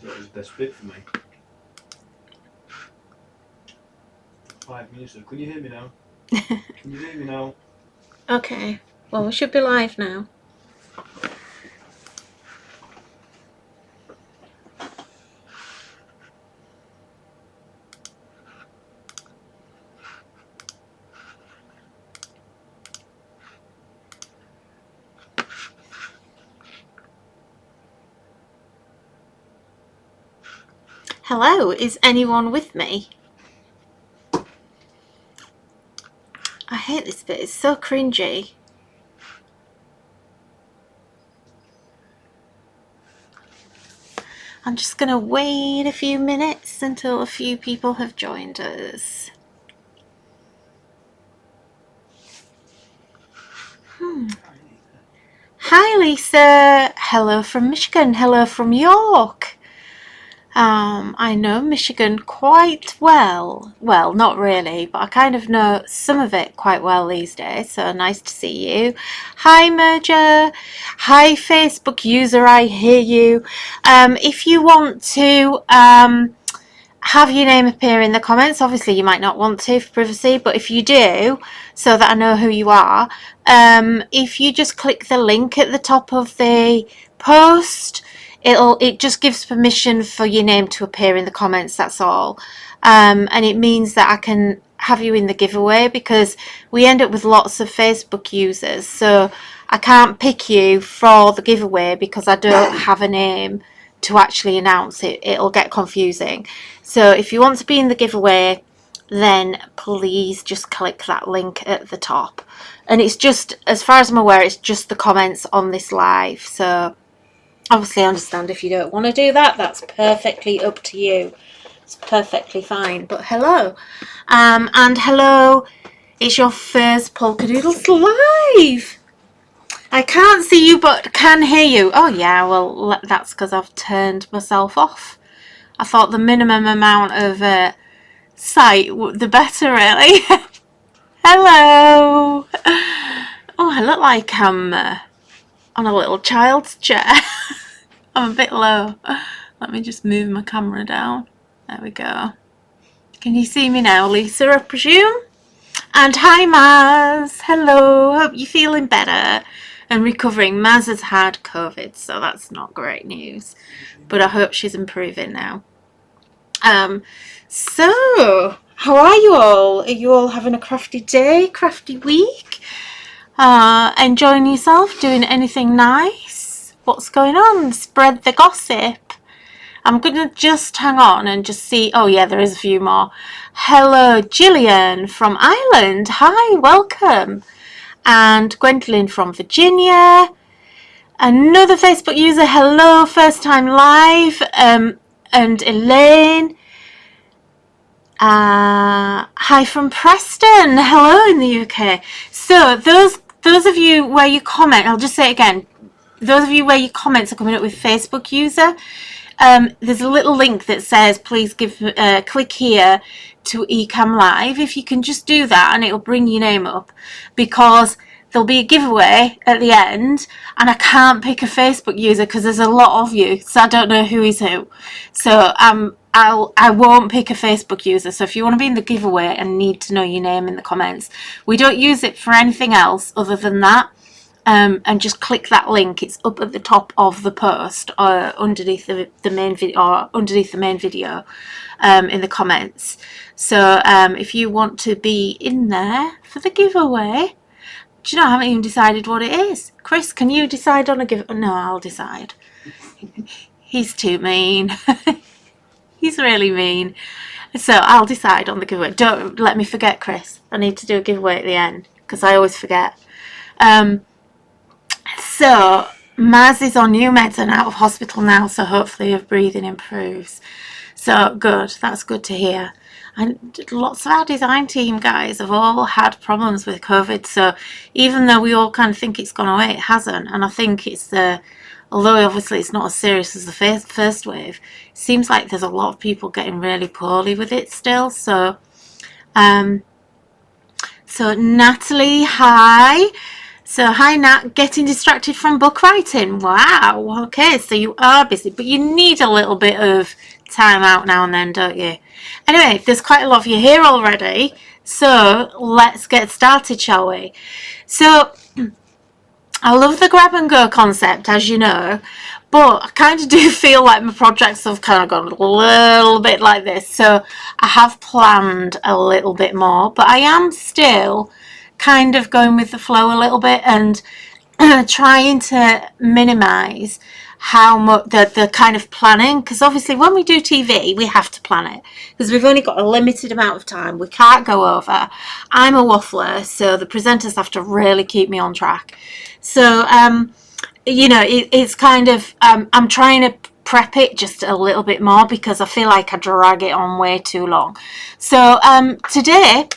That was desperate for me. 5 minutes. Can you hear me now? Can you hear me now? Okay. Well, we should be live now. Hello, is anyone with me? I hate this bit, it's so cringy. I'm just going to wait a few minutes until a few people have joined us. Hi Lisa, hello from Michigan, hello from York. I know Michigan quite well. Well, not really, but I kind of know some of it quite well these days, so nice to see you. Hi Merger, hi Facebook user, I hear you. If you want to have your name appear in the comments, obviously you might not want to for privacy, but if you do, so that I know who you are, if you just click the link at the top of the post, it just gives permission for your name to appear in the comments, that's all. And it means that I can have you in the giveaway, because we end up with lots of Facebook users, so I can't pick you for the giveaway because I don't have a name to actually announce it. It'll get confusing. So if you want to be in the giveaway, then please just click that link at the top. And it's just, as far as I'm aware, it's just the comments on this live. So obviously I understand if you don't want to do that, that's perfectly up to you. It's perfectly fine. But hello. And hello, it's your first Polka Doodles live. I can't see you but can hear you. Oh yeah, well that's because I've turned myself off. I thought the minimum amount of sight, the better really. Hello. Oh, I look like I'm on a little child's chair. I'm a bit low. Let me just move my camera down. There we go. Can you see me now, Lisa, I presume? And hi, Maz. Hello. Hope you're feeling better and recovering. Maz has had COVID, so that's not great news. But I hope she's improving now. So, how are you all? Are you all having a crafty day, crafty week? Enjoying yourself? Doing anything nice? What's going on? Spread the gossip. I'm going to just hang on and just see. Oh, yeah, there is a few more. Hello, Gillian from Ireland. Hi, welcome. And Gwendolyn from Virginia. Another Facebook user. Hello, first time live. And Elaine. Hi from Preston. Hello in the UK. So those of you where you comment, I'll just say it again. Those of you where your comments are coming up with Facebook user, there's a little link that says please click here to Ecamm Live. If you can just do that, and it'll bring your name up, because there'll be a giveaway at the end, and I can't pick a Facebook user because there's a lot of you, so I don't know who is who. So I won't pick a Facebook user. So if you want to be in the giveaway and need to know your name in the comments, we don't use it for anything else other than that. And just click that link. It's up at the top of the post, or underneath the main video, or underneath the main video, in the comments. So if you want to be in there for the giveaway, do you know, I haven't even decided what it is. Chris, can you decide on a giveaway? No, I'll decide. He's too mean. He's really mean. So I'll decide on the giveaway. Don't let me forget, Chris. I need to do a giveaway at the end because I always forget. So Maz is on new meds and out of hospital now, so hopefully her breathing improves. So good, that's good to hear. And lots of our design team guys have all had problems with COVID, so even though we all kind of think it's gone away, it hasn't. And I think it's although obviously it's not as serious as the first wave, it seems like there's a lot of people getting really poorly with it still. So Natalie, hi. So, hi Nat, getting distracted from book writing. Wow, okay, so you are busy, but you need a little bit of time out now and then, don't you? Anyway, there's quite a lot of you here already, so let's get started, shall we? So, I love the grab and go concept, as you know, but I kind of do feel like my projects have kind of gone a little bit like this, so I have planned a little bit more, but I am still kind of going with the flow a little bit and trying to minimize how much the kind of planning, because obviously when we do TV we have to plan it because we've only got a limited amount of time. We can't go over. I'm a waffler, so the presenters have to really keep me on track. So it's kind of I'm trying to prep it just a little bit more because I feel like I drag it on way too long. So today,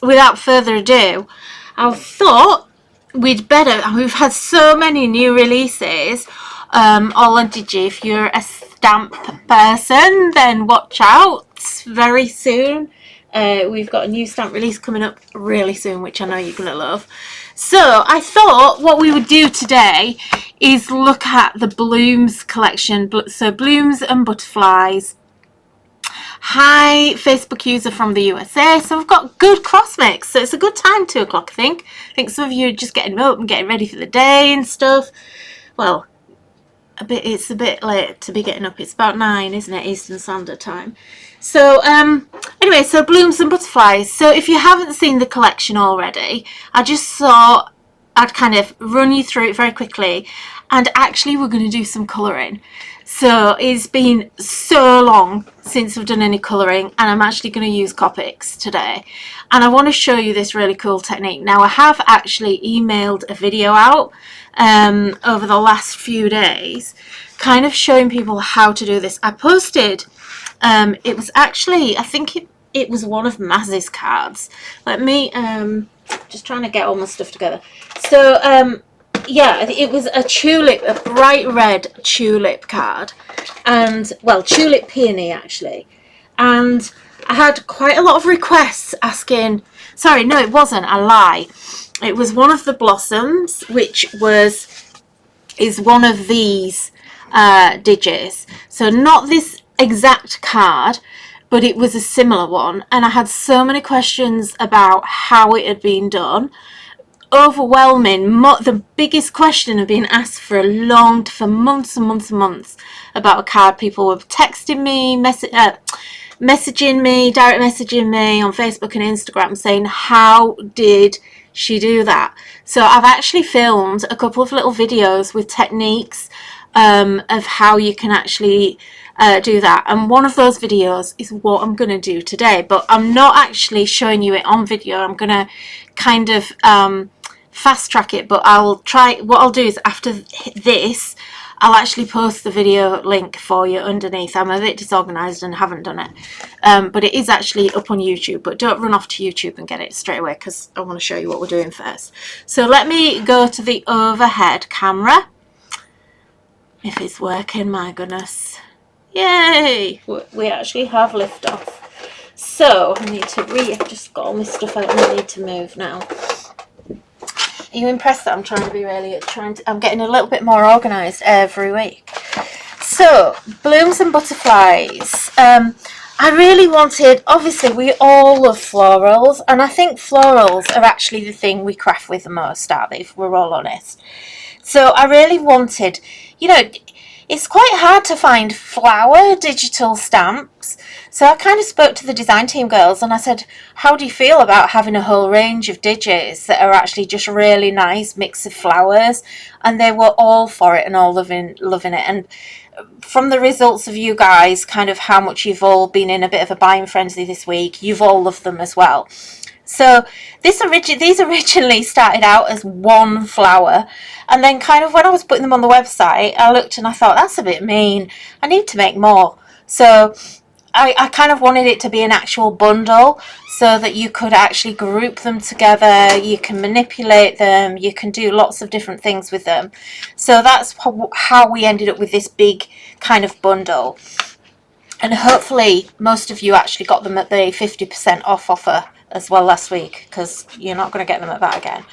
without further ado, I thought we'd we've had so many new releases all on Digi. If you're a stamp person, then watch out very soon. We've got a new stamp release coming up really soon, which I know you're going to love. So I thought what we would do today is look at the Blooms collection. So Blooms and Butterflies. Hi, Facebook user from the USA. So we've got good cross mix. So it's a good time, 2 o'clock, I think. I think some of you are just getting up and getting ready for the day and stuff. Well, it's a bit late to be getting up. It's about 9, isn't it, Eastern Standard Time. So anyway, so Blooms and Butterflies. So if you haven't seen the collection already, I just thought I'd kind of run you through it very quickly, and actually we're going to do some colouring. So it's been so long since I've done any colouring, and I'm actually going to use Copics today, and I want to show you this really cool technique. Now I have actually emailed a video out over the last few days kind of showing people how to do this. I posted it was actually, I think it was one of Maz's cards. Let me just trying to get all my stuff together. So yeah, it was a tulip, a bright red tulip card, and well, tulip peony actually. And I had quite a lot of requests asking, sorry, no, it wasn't, I lie. It was one of the blossoms, which is one of these digits. So not this exact card, but it was a similar one. And I had so many questions about how it had been done. Overwhelming. The biggest question had been asked for months and months and months about a card. People were texting me, messaging me, direct messaging me on Facebook and Instagram saying, how did she do that? So I've actually filmed a couple of little videos with techniques of how you can actually do that, and one of those videos is what I'm going to do today, but I'm not actually showing you it on video. I'm going to kind of fast track it, but what I'll do is after this I'll actually post the video link for you underneath. I'm a bit disorganized and haven't done it, but it is actually up on YouTube. But don't run off to YouTube and get it straight away because I want to show you what we're doing first. So let me go to the overhead camera. If it's working, my goodness. Yay! We actually have liftoff. So I need to I've just got all my stuff out and I need to move now. Are you impressed that I'm trying to be I'm getting a little bit more organised every week. So, Blooms and Butterflies. I really wanted, obviously we all love florals, and I think florals are actually the thing we craft with the most, aren't they, if we're all honest. So I really wanted, it's quite hard to find flower digital stamps. So I kind of spoke to the design team girls and I said, how do you feel about having a whole range of digits that are actually just really nice mix of flowers? And they were all for it and all loving it. And from the results of you guys, kind of how much you've all been in a bit of a buying frenzy this week, you've all loved them as well. So these originally started out as one flower, and then kind of when I was putting them on the website, I looked and I thought, that's a bit mean. I need to make more. So I kind of wanted it to be an actual bundle so that you could actually group them together, you can manipulate them, you can do lots of different things with them. So that's how we ended up with this big kind of bundle. And hopefully most of you actually got them at the 50% off offer as well last week, because you're not going to get them at that again.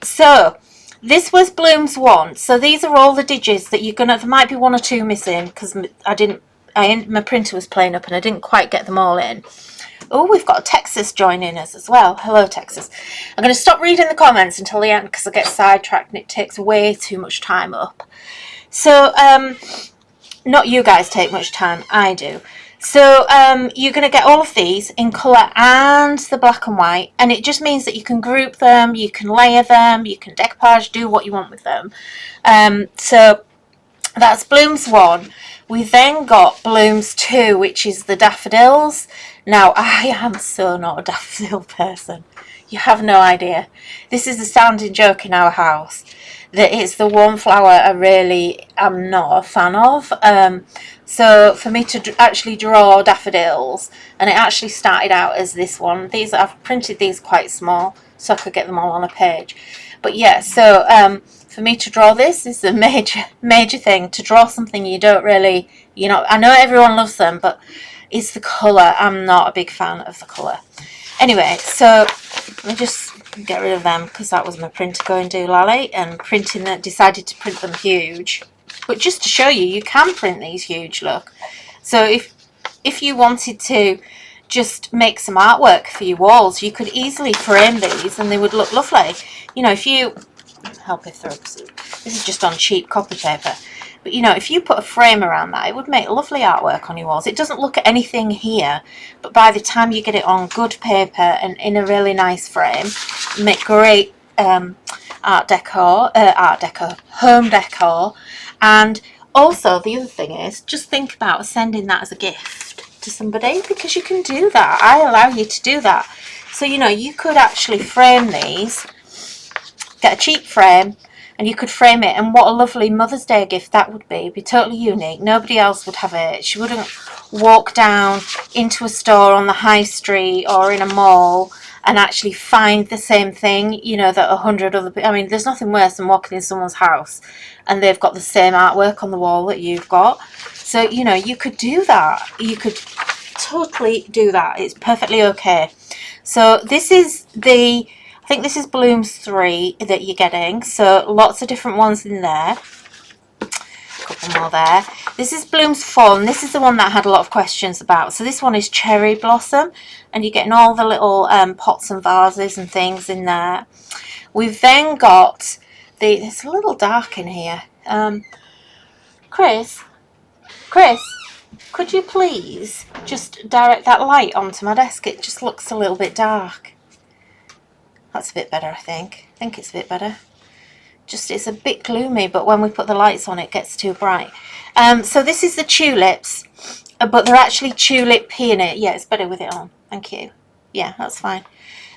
So this was Blooms 1. So these are all the digits that you're gonna. There might be 1 or 2 missing because my printer was playing up and I didn't quite get them all in. Oh, we've got Texas joining us as well. Hello, Texas. I'm going to stop reading the comments until the end because I get sidetracked and it takes way too much time up. So, not you guys take much time, I do. So, you're going to get all of these in colour and the black and white, and it just means that you can group them, you can layer them, you can decoupage, do what you want with them. So, that's Blooms 1. We then got Blooms 2, which is the daffodils. Now, I am so not a daffodil person. You have no idea. This is a standing joke in our house, that it's the one flower I really am not a fan of. So for me to actually draw daffodils, and it actually started out as this one. I've printed these quite small so I could get them all on a page. But yeah, so for me to draw this is a major thing. To draw something you don't really, I know everyone loves them, but it's the colour. I'm not a big fan of the colour. Anyway, so let me just get rid of them because that was my printer going doolally, and decided to print them huge. But just to show you, you can print these huge, look. So if you wanted to just make some artwork for your walls, you could easily frame these and they would look lovely. If you help it through, this is just on cheap copy paper. But if you put a frame around that, it would make lovely artwork on your walls. It doesn't look at anything here, but by the time you get it on good paper and in a really nice frame, make great home decor. And also the other thing is, just think about sending that as a gift to somebody, because you can do that. I allow you to do that. So you could actually frame these, get a cheap frame, and you could frame it, and what a lovely Mother's Day gift that would be. It'd be totally unique. Nobody else would have it. She wouldn't walk down into a store on the high street or in a mall and actually find the same thing, that 100 other people. I mean, there's nothing worse than walking in someone's house and they've got the same artwork on the wall that you've got. So, you could do that. You could totally do that. It's perfectly okay. So this is I think this is Blooms 3 that you're getting. So lots of different ones in there. A couple more there. This is Blooms 4, and this is the one that I had a lot of questions about. So this one is Cherry Blossom, and you're getting all the little pots and vases and things in there. We've then got it's a little dark in here. Chris, could you please just direct that light onto my desk? It just looks a little bit dark. That's a bit better, I think. I think it's a bit better. Just, it's a bit gloomy, but when we put the lights on, it gets too bright. So this is the tulips, but they're actually tulip peony. Yeah, it's better with it on. Thank you. Yeah, that's fine.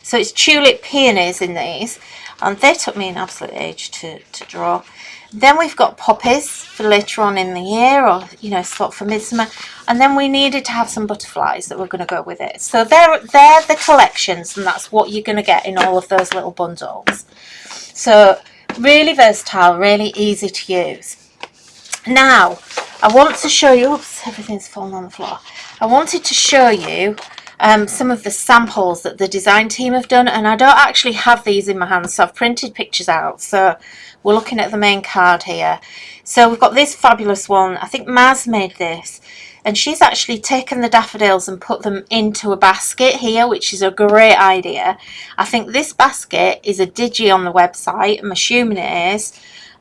So it's tulip peonies in these, and they took me an absolute age to draw. Then we've got poppies for later on in the year, or sort of for midsummer. And then we needed to have some butterflies that were going to go with it. So they're the collections, and that's what you're going to get in all of those little bundles. So really versatile, really easy to use. Now, I want to show you. Oops, everything's fallen on the floor. I wanted to show you some of the samples that the design team have done, and I don't actually have these in my hands, so I've printed pictures out. So we're looking at the main card here. So we've got this fabulous one. I think Maz made this, and she's actually taken the daffodils and put them into a basket here, which is a great idea. I think this basket is a digi on the website. I'm assuming it is.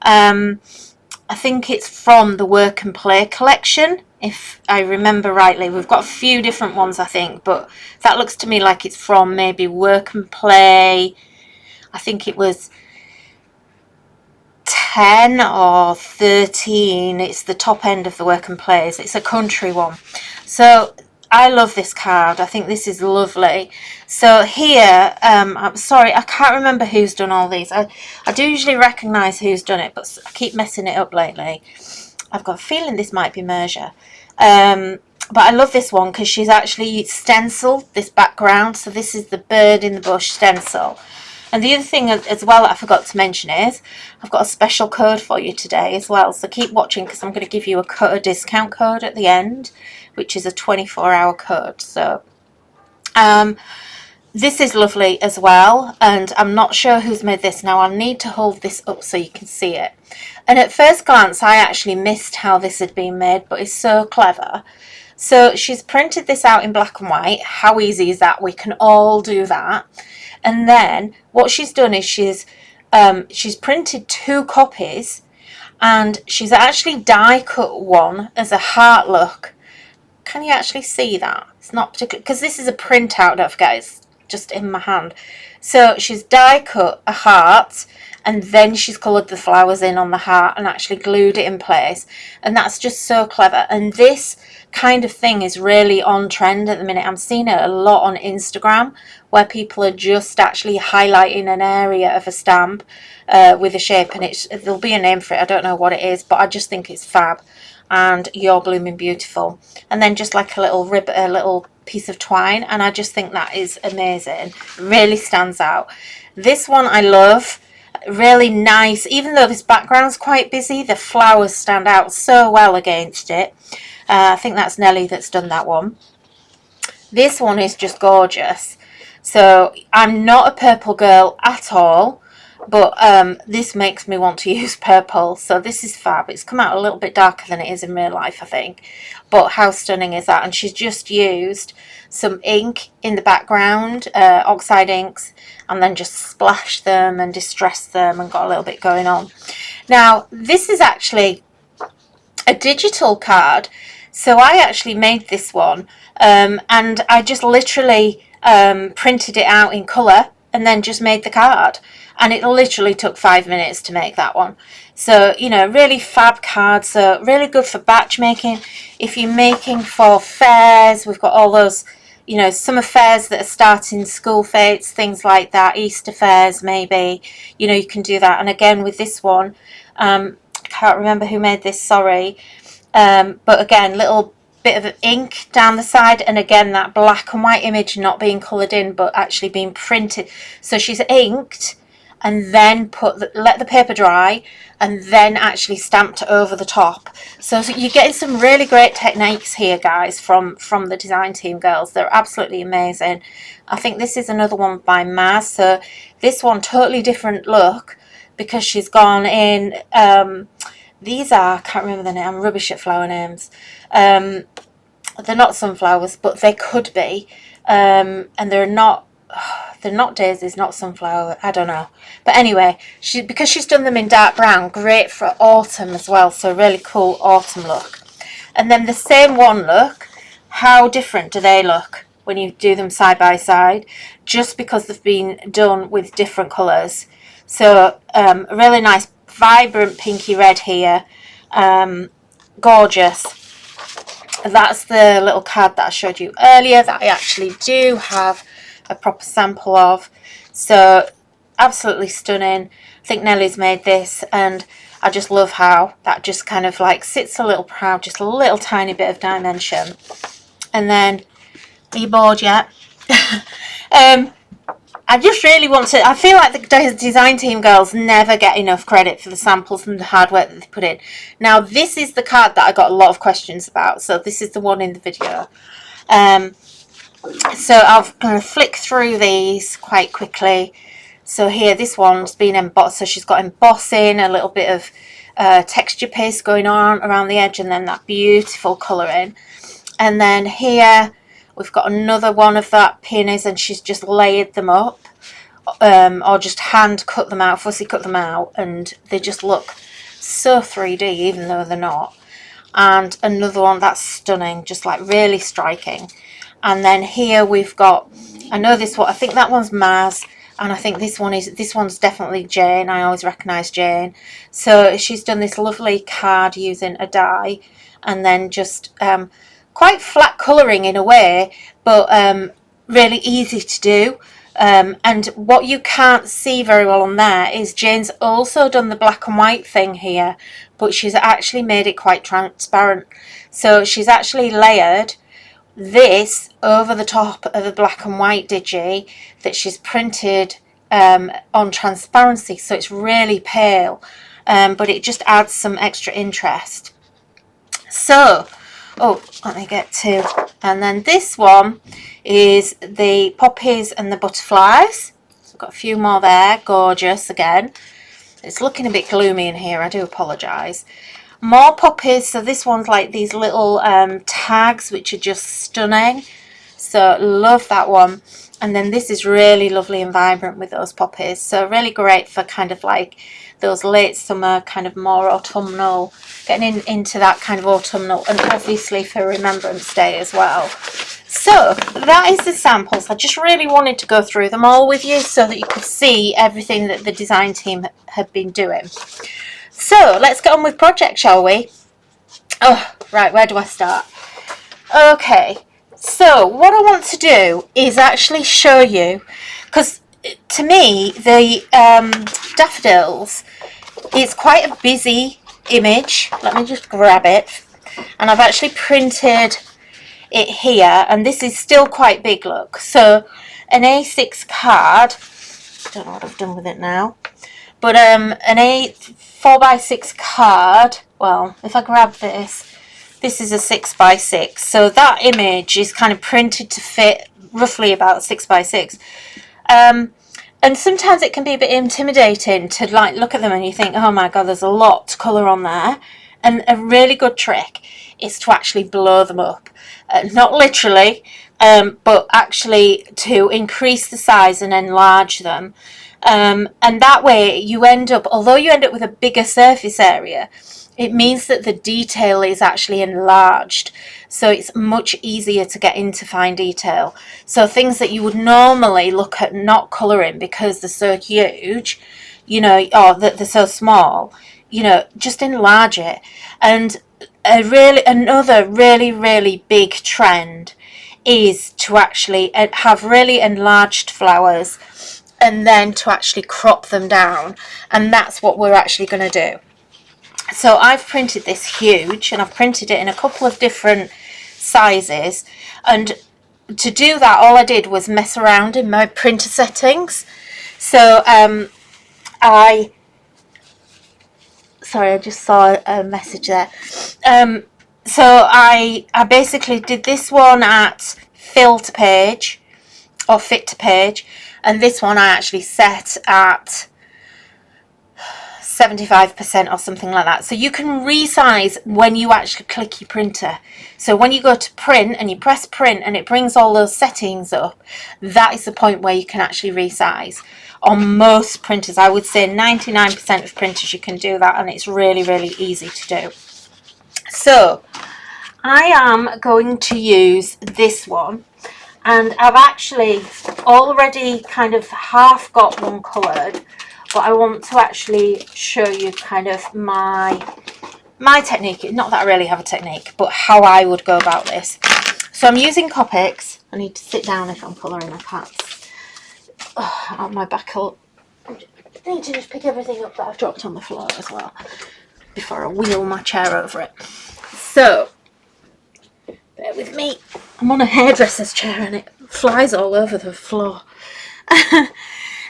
I think it's from the Work and Play collection, if I remember rightly. We've got a few different ones, I think, but that looks to me like it's from maybe Work and Play. I think it was 10 or 13. It's the top end of the Work and Plays. It's a country one. So I love this card. I think this is lovely. So here, I'm sorry, I can't remember who's done all these. I do usually recognise who's done it, but I keep messing it up lately. I've got a feeling this might be Merja. But I love this one because she's actually stenciled this background. So this is the bird in the bush stencil. And the other thing as well that I forgot to mention is I've got a special code for you today as well. So keep watching because I'm going to give you a discount code at the end, which is a 24-hour code. So This is lovely as well, and I'm not sure who's made this. Now I'll need to hold this up so you can see it. And at first glance I actually missed how this had been made, but it's so clever. So she's printed this out in black and white. How easy is that? We can all do that. And then what she's done is she's printed 2 copies, and she's actually die cut one as a heart look. Can you actually see that? It's not particular because this is a printout, don't forget, it's just in my hand. So she's die cut a heart, and then she's coloured the flowers in on the heart and actually glued it in place, and that's just so clever. And this kind of thing is really on trend at the minute. I'm seeing it a lot on Instagram, where people are just actually highlighting an area of a stamp with a shape, and there'll be a name for it, I don't know what it is, but I just think it's fab. And You're Blooming Beautiful, and then just like a little piece of twine, and I just think that is amazing. Really stands out. This one I love, really nice. Even though this background's quite busy, the flowers stand out so well against it. I think that's Nelly that's done that one. This one is just gorgeous. So I'm not a purple girl at all, but this makes me want to use purple, so this is fab. It's come out a little bit darker than it is in real life, I think, but how stunning is that? And she's just used some ink in the background, oxide inks, and then just splashed them and distressed them and got a little bit going on. Now this is actually a digital card, so I actually made this one, and I just literally printed it out in colour and then just made the card. And it literally took 5 minutes to make that one. So, you know, really fab card. So really good for batch making. If you're making for fairs, we've got all those, you know, summer fairs that are starting, school fetes, things like that, Easter fairs maybe, you know, you can do that. And again with this one, I can't remember who made this, sorry, but again, little bit of ink down the side, and again that black and white image not being coloured in but actually being printed. So she's inked and then let the paper dry and then actually stamped over the top. So you're getting some really great techniques here, guys, from the design team girls. They're absolutely amazing. I think this is another one by Maz. So this one, totally different look, because she's gone in, these are, I can't remember the name, I'm rubbish at flower names. They're not sunflowers, but they could be, and they're not daisies, not sunflower, I don't know. But anyway, because she's done them in dark brown, great for autumn as well, so really cool autumn look. And then the same one look, how different do they look when you do them side by side, just because they've been done with different colours. So a really nice vibrant pinky red here, gorgeous. That's the little card that I showed you earlier that I actually do have a proper sample of. So absolutely stunning. I think Nelly's made this, and I just love how that just kind of like sits a little proud, just a little tiny bit of dimension. And then, are you bored yet? I just really want to, I feel like the design team girls never get enough credit for the samples and the hard work that they put in. Now this is the card that I got a lot of questions about, so this is the one in the video. So I'm going to flick through these quite quickly. So here, this one's been embossed, so she's got embossing, a little bit of texture paste going on around the edge, and then that beautiful colouring. And then here we've got another one of that peonies, and she's just layered them up, or just hand cut them out, fussy cut them out, and they just look so 3D even though they're not. And another one that's stunning, just like really striking. And then here we've got, I know this one, I think that one's Maz, and I think this one's definitely Jane. I always recognise Jane. So she's done this lovely card using a die, and then just quite flat colouring in a way, but really easy to do. And what you can't see very well on there is Jane's also done the black and white thing here, but she's actually made it quite transparent. So she's actually layered this over the top of the black and white digi that she's printed on transparency, so it's really pale, but it just adds some extra interest. So, oh, let me get to, and then this one is the poppies and the butterflies. So I've got a few more there, gorgeous again. It's looking a bit gloomy in here, I do apologise. More poppies, so this one's like these little tags which are just stunning. So love that one. And then this is really lovely and vibrant with those poppies. So really great for kind of like those late summer, kind of more autumnal, getting into that kind of autumnal, and obviously for Remembrance Day as well. So that is the samples. I just really wanted to go through them all with you so that you could see everything that the design team had been doing. So let's get on with project, shall we? Oh, right, where do I start? Okay, so what I want to do is actually show you, because to me the daffodils is quite a busy image. Let me just grab it, and I've actually printed it here, and this is still quite big, look. So an A6 card, I don't know what I've done with it now, but an A4x6 card. Well, if I grab this is a 6x6, so that image is kind of printed to fit roughly about 6x6. And sometimes it can be a bit intimidating to like look at them and you think, oh my god, there's a lot to colour on there. And a really good trick is to actually blow them up. Not literally, but actually to increase the size and enlarge them. And that way you end up, although you end up with a bigger surface area, it means that the detail is actually enlarged. So it's much easier to get into fine detail. So things that you would normally look at not colouring because they're so huge, you know, or that they're so small, you know, just enlarge it. And another really big trend is to actually have really enlarged flowers and then to actually crop them down. And that's what we're actually going to do. So I've printed this huge, and I've printed it in a couple of different sizes, and to do that all I did was mess around in my printer settings. So I just saw a message there. So I basically did this one at fill to page or fit to page, and this one I actually set at 75% or something like that. So you can resize when you actually click your printer. So when you go to print and you press print and it brings all those settings up, that is the point where you can actually resize. On most printers, I would say 99% of printers you can do that, and it's really easy to do. So I am going to use this one, and I've actually already kind of half got one coloured, but I want to actually show you kind of my technique. Not that I really have a technique, but how I would go about this. So I'm using Copics. I need to sit down if I'm colouring. I can't. Oh, my back up. I need to just pick everything up that I've dropped on the floor as well before I wheel my chair over it. So bear with me. I'm on a hairdresser's chair and it flies all over the floor.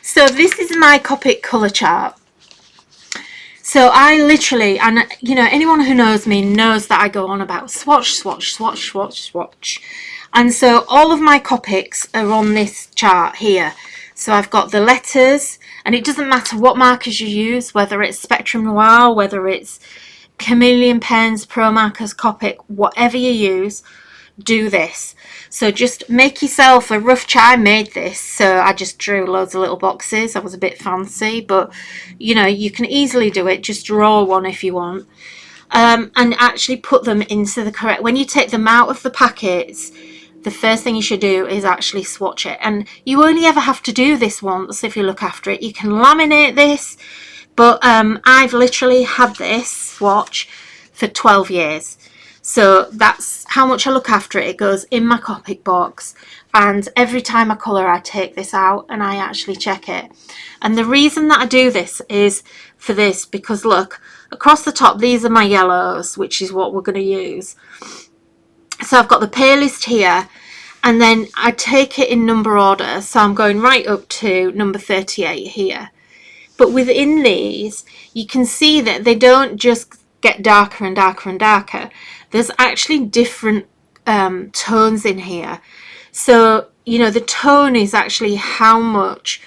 So this is my Copic colour chart. So I literally, and you know, anyone who knows me knows that I go on about swatch. And so all of my Copics are on this chart here. So I've got the letters, and it doesn't matter what markers you use, whether it's Spectrum Noir, whether it's Chameleon pens, Pro Markers, Copic, whatever you use, do this. So just make yourself a rough chart. I made this, so I just drew loads of little boxes. I was a bit fancy, but you know, you can easily do it. Just draw one if you want, and actually put them into the correct. When you take them out of the packets, the first thing you should do is actually swatch it, and you only ever have to do this once if you look after it. You can laminate this, but I've literally had this swatch for 12 years. So that's how much I look after it. It goes in my Copic box, and every time I colour I take this out and I actually check it. And the reason that I do this is for this, because look, across the top these are my yellows, which is what we're going to use. So I've got the palest here, and then I take it in number order, so I'm going right up to number 38 here. But within these you can see that they don't just get darker and darker and darker. There's actually different tones in here. So, you know, the tone is actually how much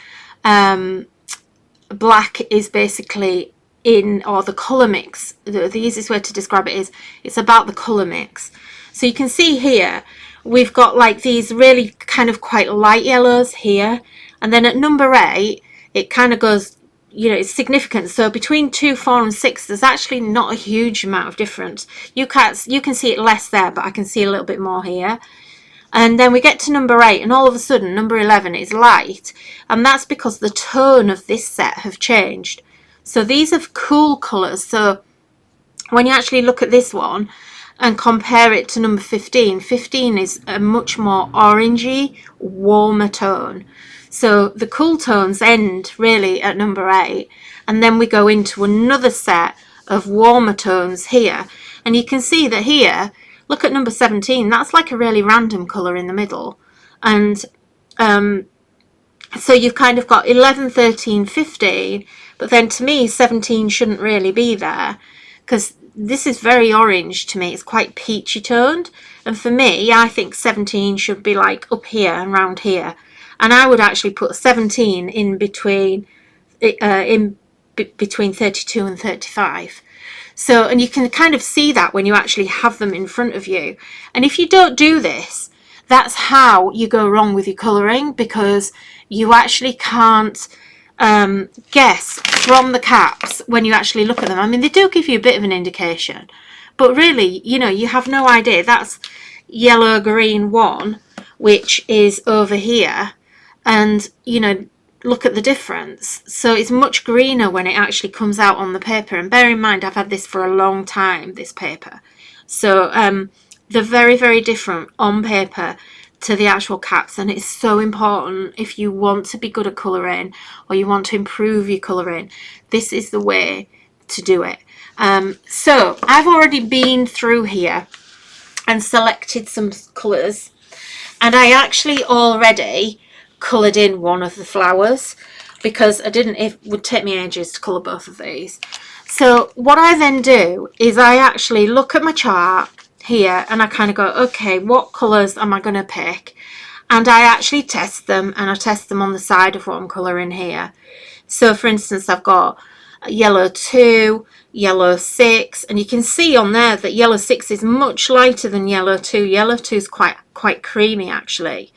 black is basically in, or the colour mix. The easiest way to describe it is it's about the colour mix. So you can see here we've got like these really kind of quite light yellows here, and then at number 8 it kind of goes, you know, it's significant. So between 2, 4 and 6 there's actually not a huge amount of difference. You can see it less there, but I can see a little bit more here. And then we get to number 8 and all of a sudden number 11 is light, and that's because the tone of this set have changed. So these are cool colours. So when you actually look at this one and compare it to number 15, 15 is a much more orangey, warmer tone. So the cool tones end really at number 8, and then we go into another set of warmer tones here. And you can see that here, look at number 17, that's like a really random colour in the middle. And so you've kind of got 11, 13, 15, but then to me 17 shouldn't really be there, because this is very orange to me. It's quite peachy toned, and for me I think 17 should be like up here and round here, and I would actually put 17 in between between 32 and 35. So, and you can kind of see that when you actually have them in front of you. And if you don't do this, that's how you go wrong with your colouring, because you actually can't guess from the caps when you actually look at them. I mean, they do give you a bit of an indication, but really, you know, you have no idea. That's yellow green 1, which is over here, and you know, look at the difference. So it's much greener when it actually comes out on the paper. And bear in mind, I've had this for a long time, this paper. So they're very, very different on paper to the actual caps, and it's so important if you want to be good at colouring or you want to improve your colouring. This is the way to do it. So I've already been through here and selected some colours, and I actually already coloured in one of the flowers, because it would take me ages to colour both of these. So what I then do is I actually look at my chart here and I kind of go, okay, what colours am I going to pick? And I actually test them, and I test them on the side of what I'm colouring here. So for instance, I've got yellow 2, yellow 6, and you can see on there that yellow 6 is much lighter than yellow 2. Yellow 2 is quite creamy actually.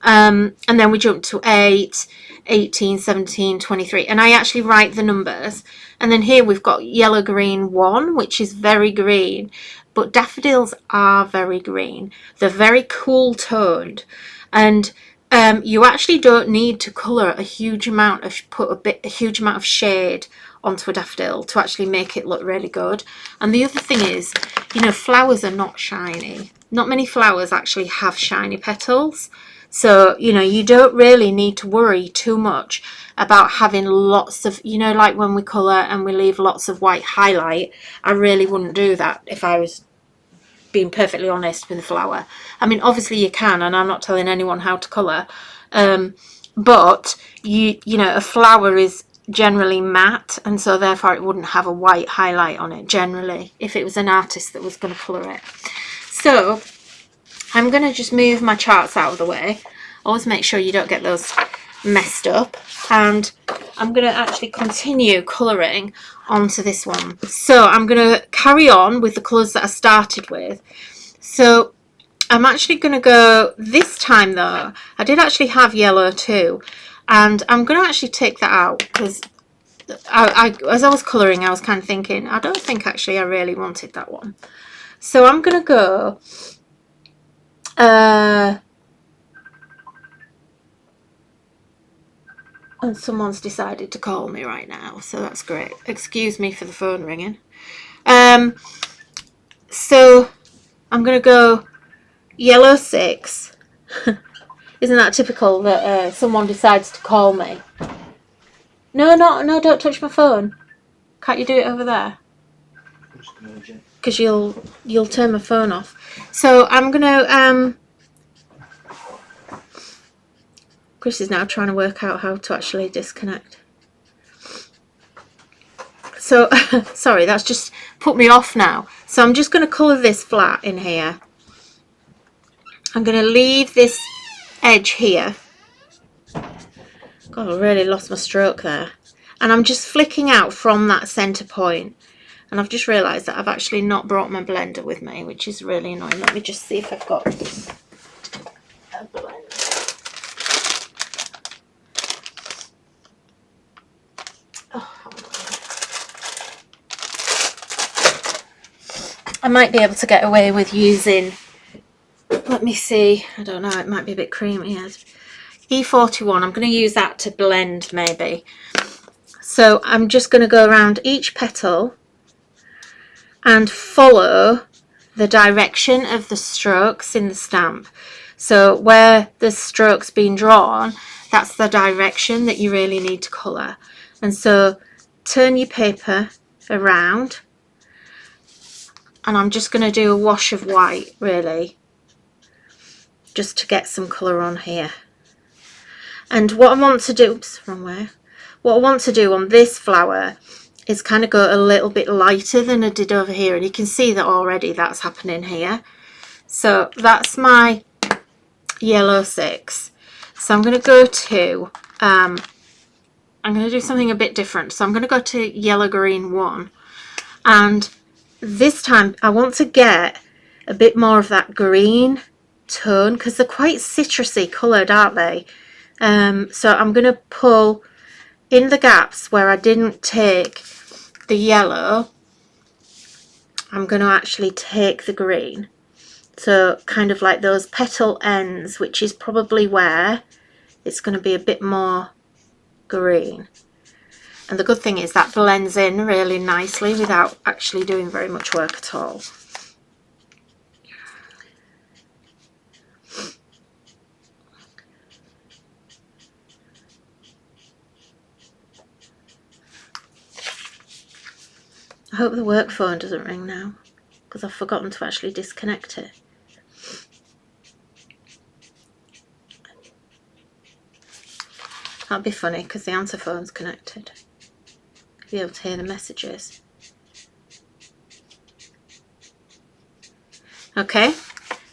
And then we jump to 8, 18, 17, 23, and I actually write the numbers. And then here we've got yellow green 1, which is very green, but daffodils are very green. They're very cool toned, and you actually don't need to colour a huge amount of shade onto a daffodil to actually make it look really good. And the other thing is, you know, flowers are not shiny. Not many flowers actually have shiny petals. So, you know, you don't really need to worry too much about having lots of, you know, like when we colour and we leave lots of white highlight. I really wouldn't do that if I was being perfectly honest with a flower. I mean, obviously you can, and I'm not telling anyone how to colour. But, you know, a flower is generally matte, and so therefore it wouldn't have a white highlight on it generally if it was an artist that was going to colour it. So I'm going to just move my charts out of the way. Always make sure you don't get those messed up. And I'm going to actually continue colouring onto this one. So I'm going to carry on with the colours that I started with. So I'm actually going to go, this time though, I did actually have yellow too. And I'm going to actually take that out, because as I was colouring, I was kind of thinking, I don't think actually I really wanted that one. So I'm going to go... and someone's decided to call me right now, so that's great. Excuse me for the phone ringing. So I'm going to go yellow 6. Isn't that typical that someone decides to call me? No, don't touch my phone. Can't you do it over there? Because you'll turn my phone off. So I'm going to... Chris is now trying to work out how to actually disconnect. So, sorry, that's just put me off now. So I'm just going to colour this flat in here. I'm going to leave this edge here. God, I really lost my stroke there. And I'm just flicking out from that centre point. And I've just realised that I've actually not brought my blender with me, which is really annoying. Let me just see if I've got a blender. Oh, I might be able to get away with using, let me see, I don't know, it might be a bit creamy. E41, I'm going to use that to blend maybe. So I'm just going to go around each petal and follow the direction of the strokes in the stamp. So where the stroke's been drawn, that's the direction that you really need to colour. And so turn your paper around, and I'm just going to do a wash of white really, just to get some colour on here. And what I want to do, oops, wrong way. What I want to do on this flower is kind of go a little bit lighter than I did over here, and you can see that already that's happening here. So that's my yellow 6. So I'm going to go to, I'm going to do something a bit different. So I'm going to go to yellow green 1, and this time I want to get a bit more of that green tone because they're quite citrusy coloured, aren't they? So I'm going to pull in the gaps where I didn't take the yellow. I'm going to actually take the green. So kind of like those petal ends, which is probably where it's going to be a bit more green. And the good thing is that blends in really nicely without actually doing very much work at all. I hope the work phone doesn't ring now, because I've forgotten to actually disconnect it. That'd be funny because the answer phone's connected. Be able to hear the messages. Okay,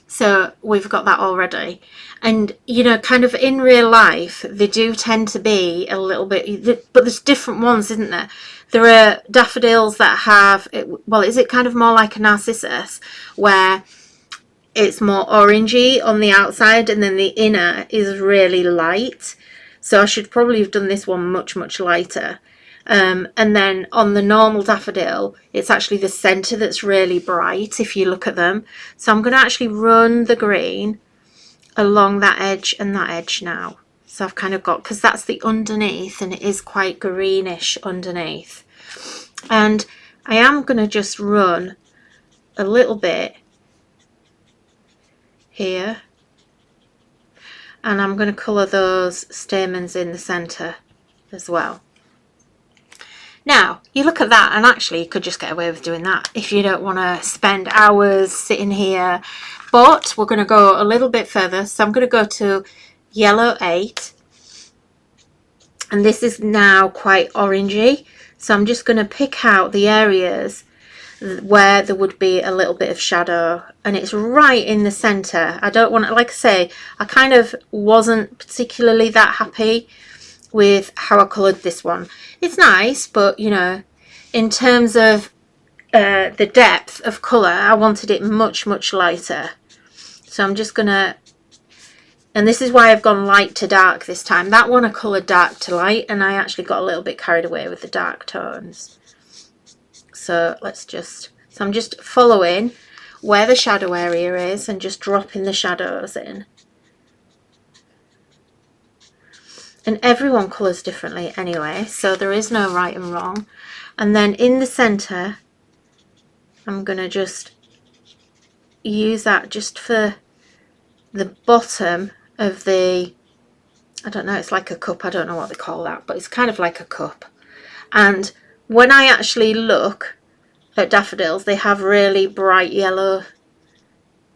so we've got that already. And you know, kind of in real life they do tend to be a little bit, but there's different ones, isn't there? There are daffodils that have, well, is it kind of more like a narcissus where it's more orangey on the outside and then the inner is really light? So I should probably have done this one much lighter. And then on the normal daffodil, it's actually the centre that's really bright if you look at them. So I'm going to actually run the green along that edge and that edge now. So I've kind of got, because that's the underneath and it is quite greenish underneath. And I am going to just run a little bit here. And I'm going to colour those stamens in the centre as well. Now, you look at that and actually you could just get away with doing that if you don't want to spend hours sitting here. But we're going to go a little bit further. So I'm going to go to yellow 8. And this is now quite orangey. So I'm just going to pick out the areas where there would be a little bit of shadow. And it's right in the centre. I don't want to, like I say, I kind of wasn't particularly that happy with how I coloured this one. It's nice, but you know, in terms of the depth of colour, I wanted it much lighter. So I'm just gonna, and this is why I've gone light to dark this time. That one I coloured dark to light, and I actually got a little bit carried away with the dark tones. So let's just, so I'm just following where the shadow area is and just dropping the shadows in. And everyone colours differently anyway, so there is no right and wrong. And then in the centre, I'm going to just use that just for the bottom of the, I don't know, it's like a cup, I don't know what they call that, but it's kind of like a cup. And when I actually look at daffodils, they have really bright yellow,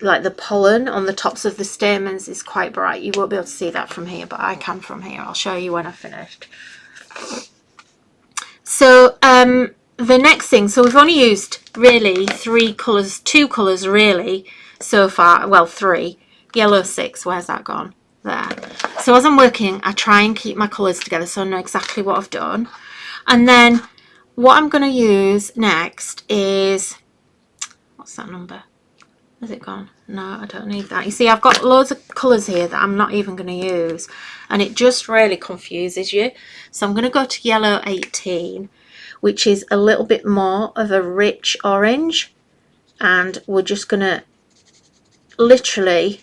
like the pollen on the tops of the stamens is quite bright. You won't be able to see that from here, but I can from here. I'll show you when I've finished. So the next thing, so we've only used really 3 colours, 2 colours really so far, well 3. Yellow 6, where's that gone? there. So as I'm working, I try and keep my colours together so I know exactly what I've done. And then what I'm going to use next is, what's that number? Has it gone? No, I don't need that. You see, I've got loads of colours here that I'm not even going to use, and it just really confuses you. So I'm going to go to yellow 18, which is a little bit more of a rich orange, and we're just going to literally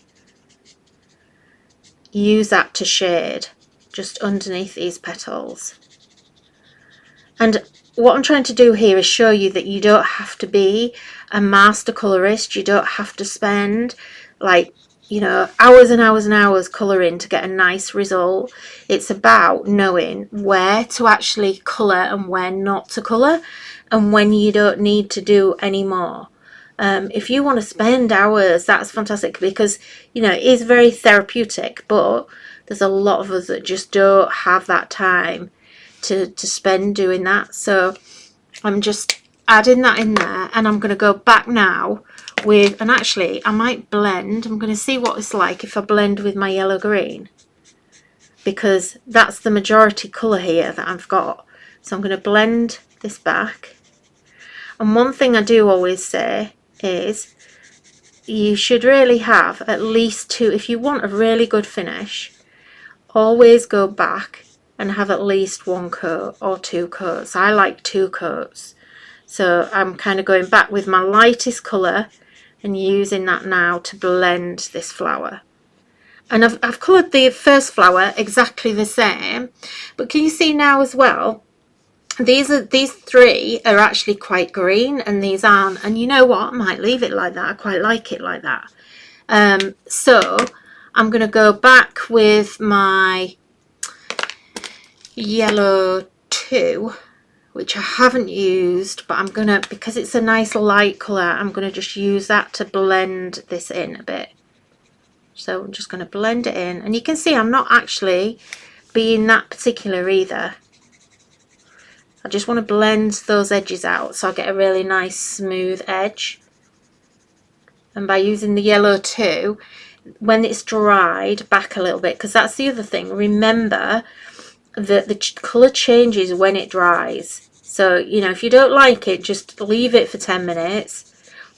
use that to shade just underneath these petals. And what I'm trying to do here is show you that you don't have to be a master colorist. You don't have to spend like, you know, hours and hours and hours colouring to get a nice result. It's about knowing where to actually colour and where not to colour, and when you don't need to do any more. If you want to spend hours, that's fantastic, because, you know, it is very therapeutic, but there's a lot of us that just don't have that time to spend doing that. So I'm just adding that in there, and I'm going to go back now with, and actually I might blend. I'm going to see what it's like if I blend with my yellow green, because that's the majority colour here that I've got. So I'm going to blend this back. And one thing I do always say is you should really have at least two. If you want a really good finish, always go back and have at least one coat or two coats. I like two coats. So I'm kind of going back with my lightest colour and using that now to blend this flower. And I've coloured the first flower exactly the same, but can you see now as well, these three are actually quite green and these aren't. And you know what, I might leave it like that. I quite like it like that. So I'm going to go back with my yellow 2, which I haven't used, but I'm gonna, because it's a nice light colour, I'm gonna just use that to blend this in a bit. So I'm just going to blend it in, and you can see I'm not actually being that particular either. I just want to blend those edges out so I get a really nice smooth edge. And by using the yellow 2, when it's dried back a little bit, because that's the other thing, remember that the colour changes when it dries. So, you know, if you don't like it, just leave it for 10 minutes,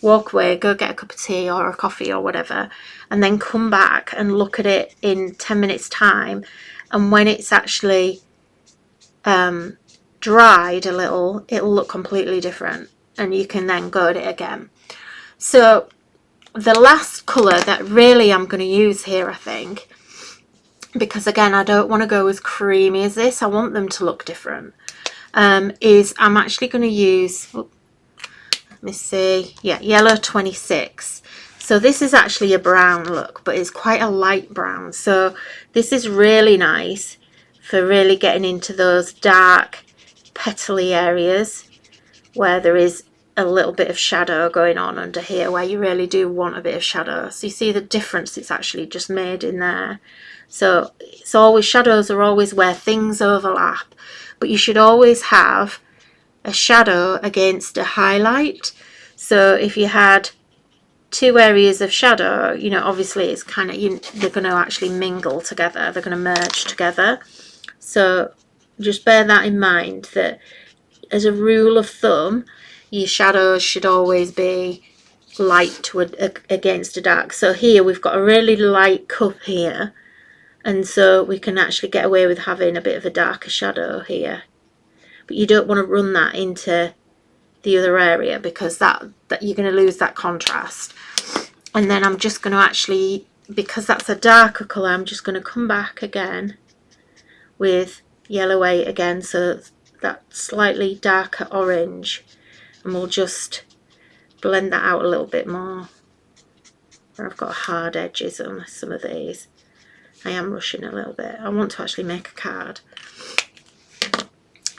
walk away, go get a cup of tea or a coffee or whatever, and then come back and look at it in 10 minutes time. And when it's actually dried a little, it'll look completely different, and you can then go at it again. So the last colour that really I'm going to use here, I think, because again I don't want to go as creamy as this, I want them to look different, is I'm actually going to use, let me see, yeah, yellow 26. So this is actually a brown look, but it's quite a light brown. So this is really nice for really getting into those dark petally areas where there is a little bit of shadow going on under here, where you really do want a bit of shadow. So you see the difference it's actually just made in there. So it's always, shadows are always where things overlap, but you should always have a shadow against a highlight. So if you had two areas of shadow, you know, obviously it's kind of, they're going to actually mingle together, they're going to merge together. So just bear that in mind, that as a rule of thumb, your shadows should always be light against a dark. So here we've got a really light cup here, and so we can actually get away with having a bit of a darker shadow here, but you don't want to run that into the other area, because that you're going to lose that contrast. And then I'm just going to actually, because that's a darker colour, I'm just going to come back again with yellow 8 again, so that slightly darker orange, and we'll just blend that out a little bit more where I've got hard edges on some of these. I am rushing a little bit. I want to actually make a card.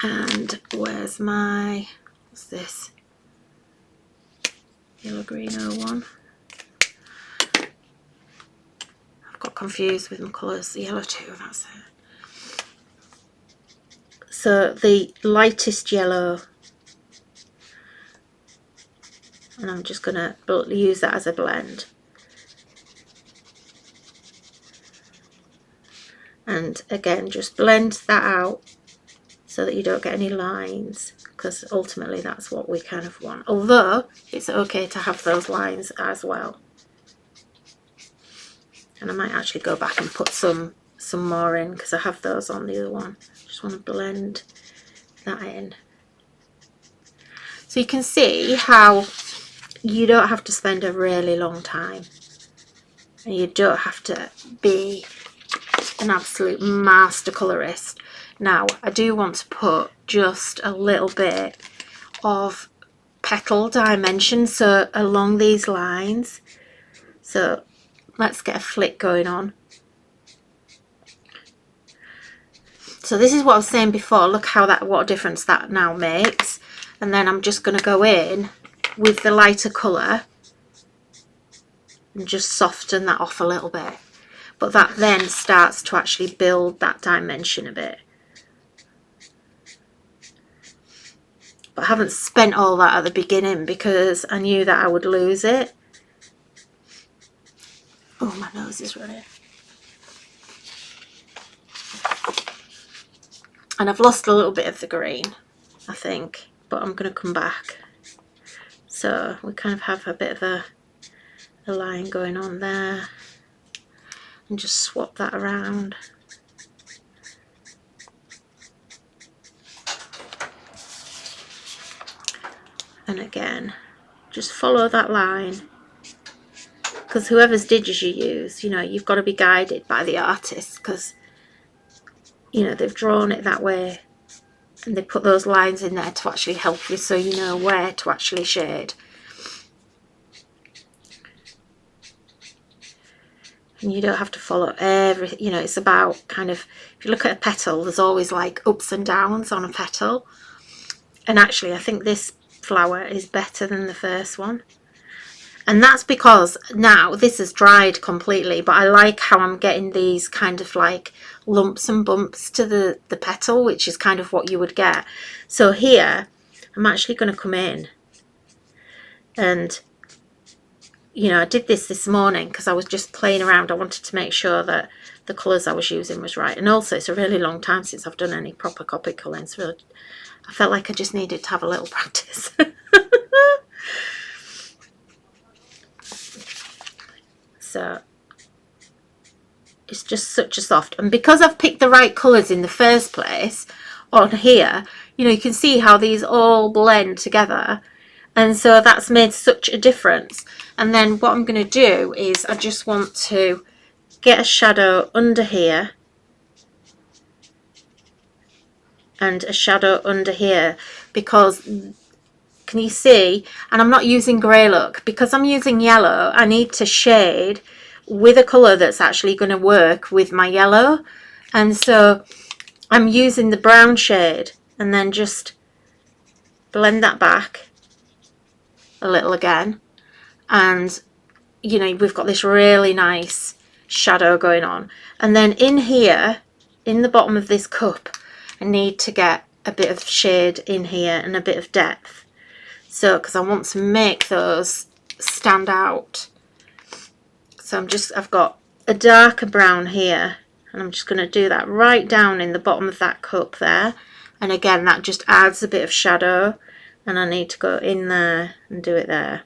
And where's my, what's this? Yellow green 01. I've got confused with my colours. The yellow 2, that's it. So the lightest yellow, and I'm just going to use that as a blend. And again, just blend that out so that you don't get any lines, because ultimately that's what we kind of want. Although it's okay to have those lines as well. And I might actually go back and put some more in, because I have those on the other one. Just want to blend that in. So you can see how you don't have to spend a really long time, and you don't have to be an absolute master colorist. Now I do want to put just a little bit of petal dimension so along these lines. So let's get a flick going on. So this is what I was saying before. Look how what a difference that now makes. And then I'm just going to go in with the lighter colour and just soften that off a little bit. But that then starts to actually build that dimension a bit. But I haven't spent all that at the beginning because I knew that I would lose it. Oh, my nose is running. And I've lost a little bit of the green, I think, but I'm going to come back. So we kind of have a bit of a line going on there. And just swap that around. And again, just follow that line, because whoever's digits you use, you know, you've got to be guided by the artist, because, you know, they've drawn it that way and they put those lines in there to actually help you so you know where to actually shade. And you don't have to follow everything, you know, it's about kind of, if you look at a petal, there's always like ups and downs on a petal. And actually I think this flower is better than the first one. And that's because now this has dried completely, but I like how I'm getting these kind of like lumps and bumps to the petal, which is kind of what you would get. So here, I'm actually going to come in and, you know, I did this morning because I was just playing around. I wanted to make sure that the colours I was using was right. And also it's a really long time since I've done any proper copy colouring. So I felt like I just needed to have a little practice. So it's just such a soft, and because I've picked the right colours in the first place on here, you know, you can see how these all blend together, and so that's made such a difference. And then what I'm going to do is I just want to get a shadow under here and a shadow under here, because can you see, and I'm not using grey look because I'm using yellow. I need to shade with a colour that's actually going to work with my yellow, and so I'm using the brown shade and then just blend that back a little again, and you know, we've got this really nice shadow going on. And then in here, in the bottom of this cup, I need to get a bit of shade in here and a bit of depth, so because I want to make those stand out. So I've got a darker brown here, and I'm just going to do that right down in the bottom of that cup there. And again, that just adds a bit of shadow, and I need to go in there and do it there.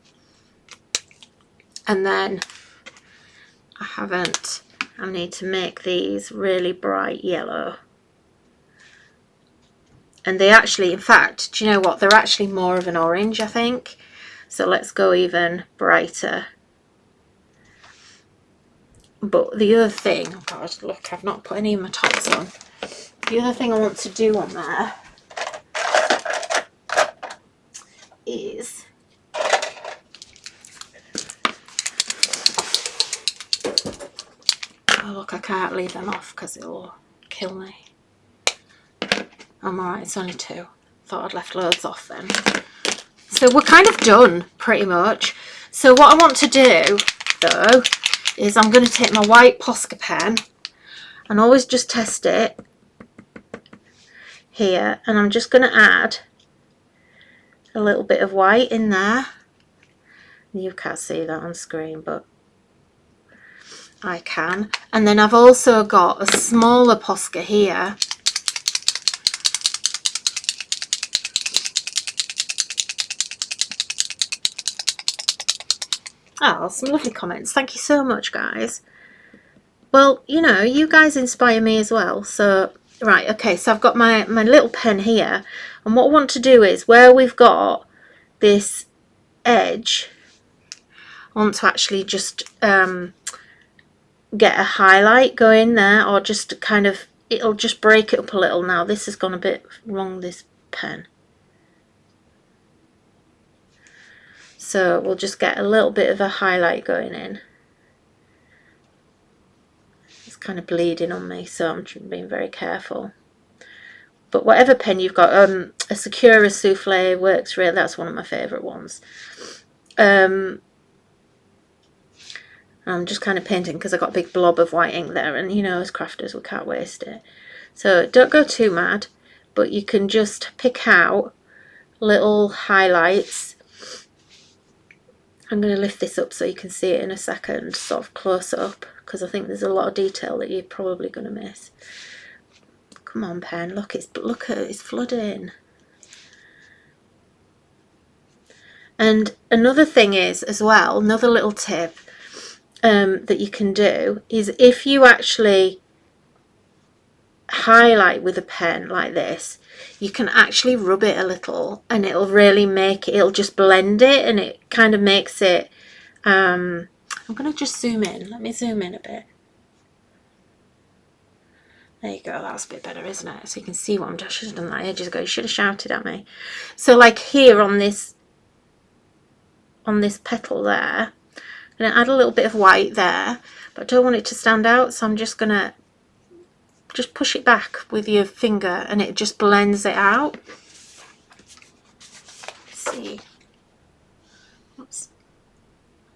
And then I need to make these really bright yellow. And they actually, in fact, do you know what? They're actually more of an orange, I think. So let's go even brighter. But the other thing, oh God, look, I've not put any of my tops on. The other thing I want to do on there is oh look, I can't leave them off because it'll kill me. I'm alright, it's only 2. Thought I'd left loads off then. So we're kind of done pretty much. So what I want to do though is I'm going to take my white Posca pen and always just test it here, and I'm just going to add a little bit of white in there. You can't see that on screen, but I can. And then I've also got a smaller Posca here. Oh, some lovely comments. Thank you so much, guys. Well, you know, you guys inspire me as well. So, right, okay, so I've got my little pen here. And what I want to do is, where we've got this edge, I want to actually just get a highlight going there, or just kind of, it'll just break it up a little. Now, this has gone a bit wrong, this pen. So we'll just get a little bit of a highlight going in. It's kind of bleeding on me, so I'm being very careful. But whatever pen you've got, a Sakura Souffle works really. That's one of my favourite ones. I'm just kind of painting because I've got a big blob of white ink there, and you know, as crafters we can't waste it. So don't go too mad, but you can just pick out little highlights. I'm going to lift this up so you can see it in a second, sort of close up, because I think there's a lot of detail that you're probably going to miss. Come on, pen, look at it's flooding. And another thing is, as well, another little tip that you can do is, if you actually highlight with a pen like this, you can actually rub it a little, and it'll really make it, it'll just blend it, and it kind of makes it, I'm going to just zoom in. Let me zoom in a bit. There you go, that's a bit better, isn't it? So you can see what I should have done that ages ago. You should have shouted at me. So like here on this petal there, I'm going to add a little bit of white there, but I don't want it to stand out, so I'm just going to just push it back with your finger, and it just blends it out. Let's see. Oops.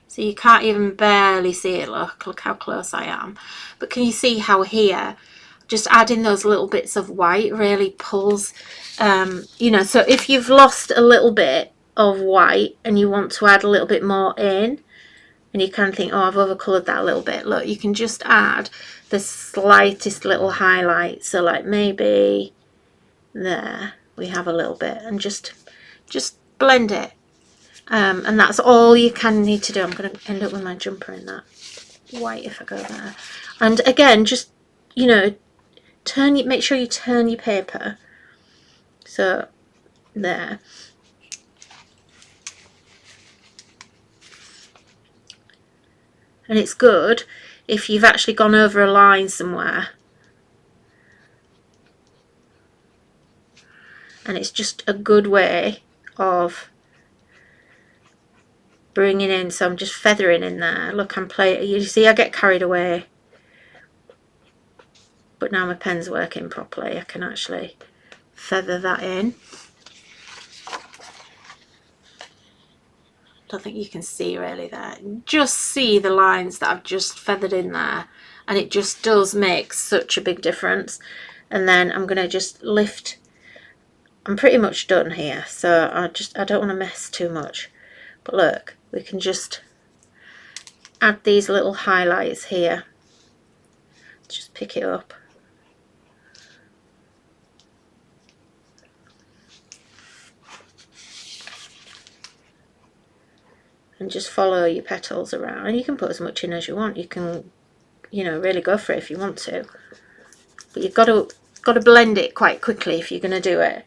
So you can't even barely see it. Look how close I am. But can you see how here, just adding those little bits of white really pulls, you know, so if you've lost a little bit of white and you want to add a little bit more in, and you kind of think, oh, I've overcoloured that a little bit, look, you can just add the slightest little highlight. So like maybe there we have a little bit, and just blend it. And that's all you can need to do. I'm going to end up with my jumper in that white if I go there. And again, just, you know, make sure you turn your paper. So there. And it's good if you've actually gone over a line somewhere. And it's just a good way of bringing in, so I'm just feathering in there. Look, I'm playing, you see I get carried away. But now my pen's working properly, I can actually feather that in. I don't think you can see really there. Just see the lines that I've just feathered in there, and it just does make such a big difference. And then I'm going to just lift. I'm pretty much done here, so I don't want to mess too much. But look, we can just add these little highlights here. Just pick it up. And just follow your petals around, and you can put as much in as you want. You can, you know, really go for it if you want to, but you've got to blend it quite quickly if you're going to do it,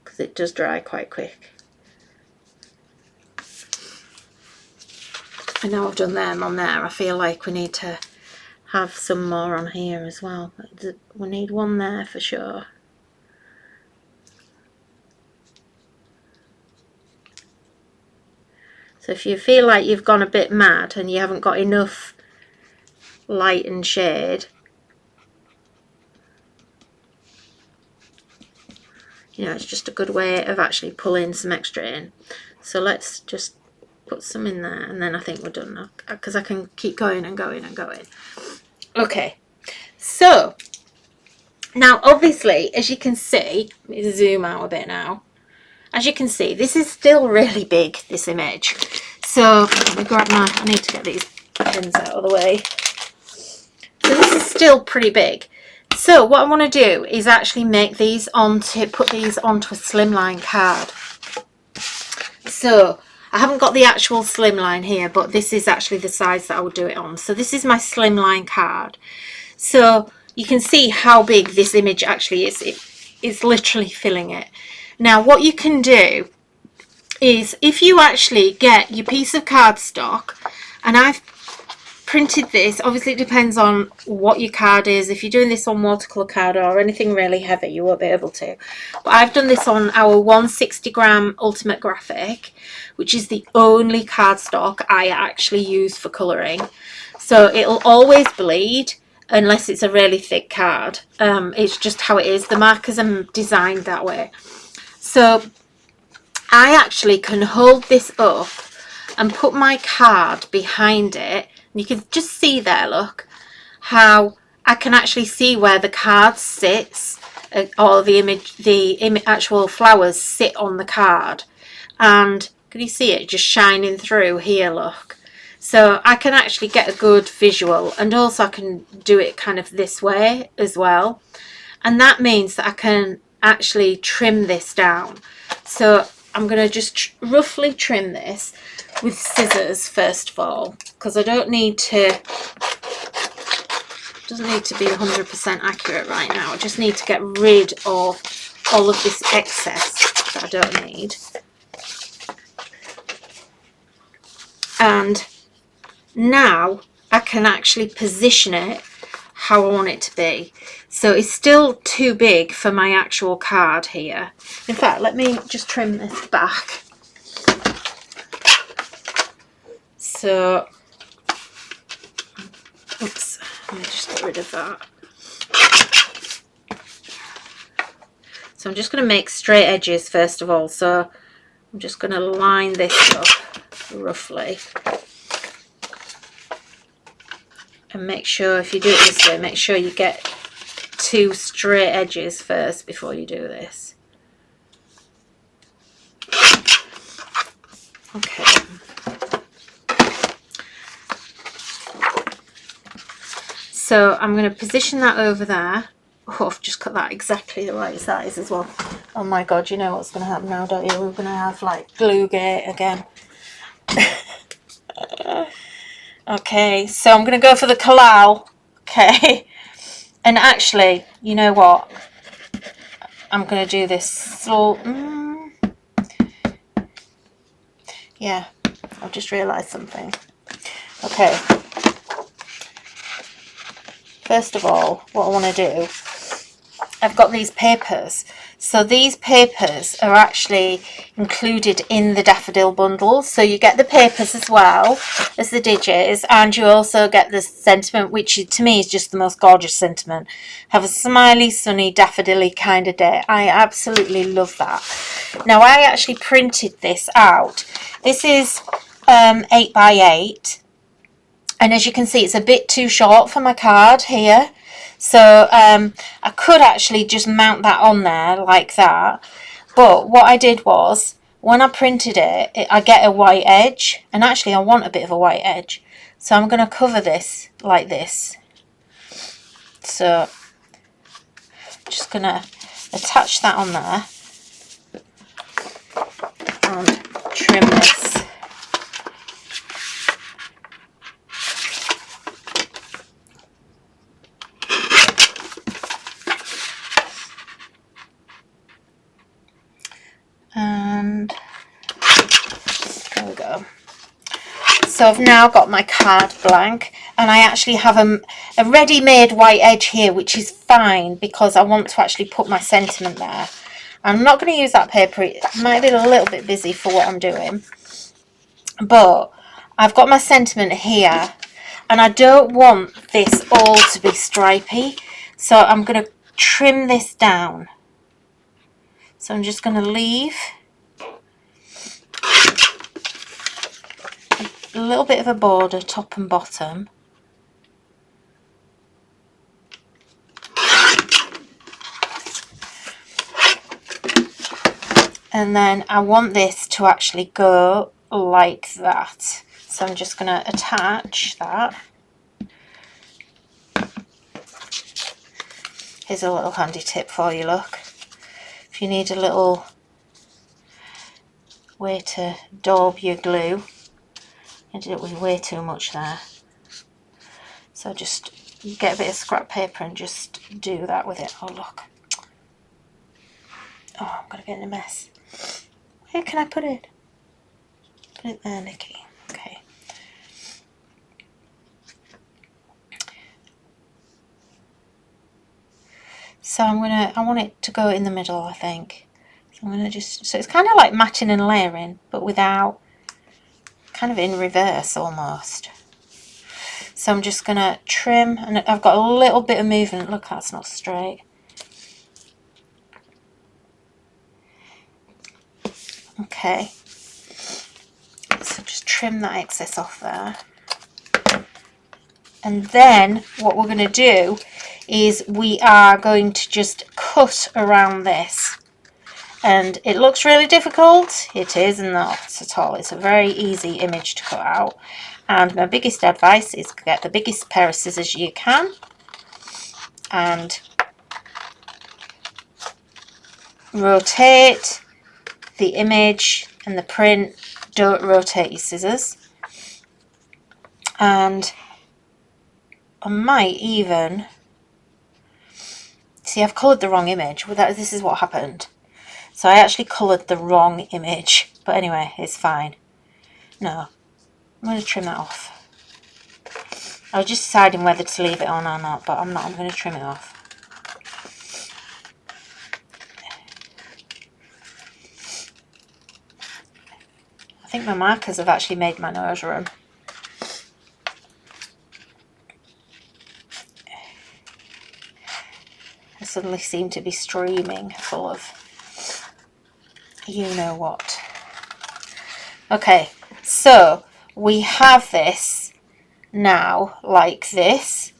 because it does dry quite quick. I know I've done them on there. I feel like we need to have some more on here as well. We need one there for sure. So if you feel like you've gone a bit mad and you haven't got enough light and shade, you know, it's just a good way of actually pulling some extra in. So let's just put some in there, and then I think we're done now, because I can keep going and going and going. Okay, so now obviously, as you can see, let me zoom out a bit now. As you can see, this is still really big, this image. So let me grab I need to get these pins out of the way. So this is still pretty big. So what I want to do is actually make these put these onto a slimline card. So I haven't got the actual slimline here, but this is actually the size that I would do it on. So this is my slimline card. So you can see how big this image actually is. It's literally filling it. Now what you can do is, if you actually get your piece of cardstock, and I've printed this, obviously it depends on what your card is. If you're doing this on watercolour card or anything really heavy, you won't be able to. But I've done this on our 160 gram Ultimate Graphic, which is the only cardstock I actually use for colouring. So it'll always bleed unless it's a really thick card. It's just how it is. The markers are designed that way. So I actually can hold this up and put my card behind it. And you can just see there, look, how I can actually see where the card sits, or the actual flowers sit on the card. And can you see it just shining through here, look? So I can actually get a good visual, and also I can do it kind of this way as well. And that means that I can actually trim this down. So I'm going to just roughly trim this with scissors first of all, because I don't need to, it doesn't need to be 100% accurate right now. I just need to get rid of all of this excess that I don't need. And now I can actually position it how I want it to be. So it's still too big for my actual card here. In fact, let me just trim this back. So, oops, let me just get rid of that. So I'm just going to make straight edges first of all. So I'm just going to line this up roughly. And make sure, if you do it this way, make sure you get 2 straight edges first before you do this. Okay. So I'm going to position that over there. Oh, I've just cut that exactly the right size as well. Oh my god, you know what's going to happen now, don't you? We're going to have like glue gate again. Okay, so I'm going to go for the collal. Okay. And actually, you know what? I'm going to do this slow. Yeah, I've just realised something. Okay. First of all, what I want to do, I've got these papers. So these papers are actually included in the Daffodil bundle. So you get the papers as well as the digits, and you also get the sentiment, which to me is just the most gorgeous sentiment. Have a smiley, sunny, daffodil-y kind of day. I absolutely love that. Now I actually printed this out. This is 8 by 8. And as you can see, it's a bit too short for my card here. So I could actually just mount that on there like that. But what I did was, when I printed it, I get a white edge. And actually I want a bit of a white edge. So I'm going to cover this like this. So just going to attach that on there. And trim this. And there we go. So I've now got my card blank, and I actually have a ready-made white edge here, which is fine because I want to actually put my sentiment there. I'm not going to use that paper. It might be a little bit busy for what I'm doing, but I've got my sentiment here, and I don't want this all to be stripy, so I'm going to trim this down. So I'm just going to leave a little bit of a border top and bottom. And then I want this to actually go like that. So I'm just going to attach that. Here's a little handy tip for you, look. If you need a little way to daub your glue, I did it with way too much there. So just get a bit of scrap paper and just do that with it. Oh, look. Oh, I'm going to get in a mess. Where can I put it? Put it there, Nikki. Okay. So I want it to go in the middle, I think. So I'm going to so it's kind of like matting and layering, but without, kind of in reverse almost. So I'm just going to trim, and I've got a little bit of movement. Look, that's not straight. Okay. So just trim that excess off there. And then what we're going to do is we are going to just cut around this. And it looks really difficult. It is not at all. It's a very easy image to cut out. And my biggest advice is get the biggest pair of scissors you can. And rotate the image and the print. Don't rotate your scissors. And I might even... See, I've coloured the wrong image. This is what happened. So I actually coloured the wrong image. But anyway, it's fine. No, I'm going to trim that off. I was just deciding whether to leave it on or not, but I'm not. I'm going to trim it off. I think my markers have actually made my nose run. I suddenly seem to be streaming full of you know what. Okay, so we have this now like this.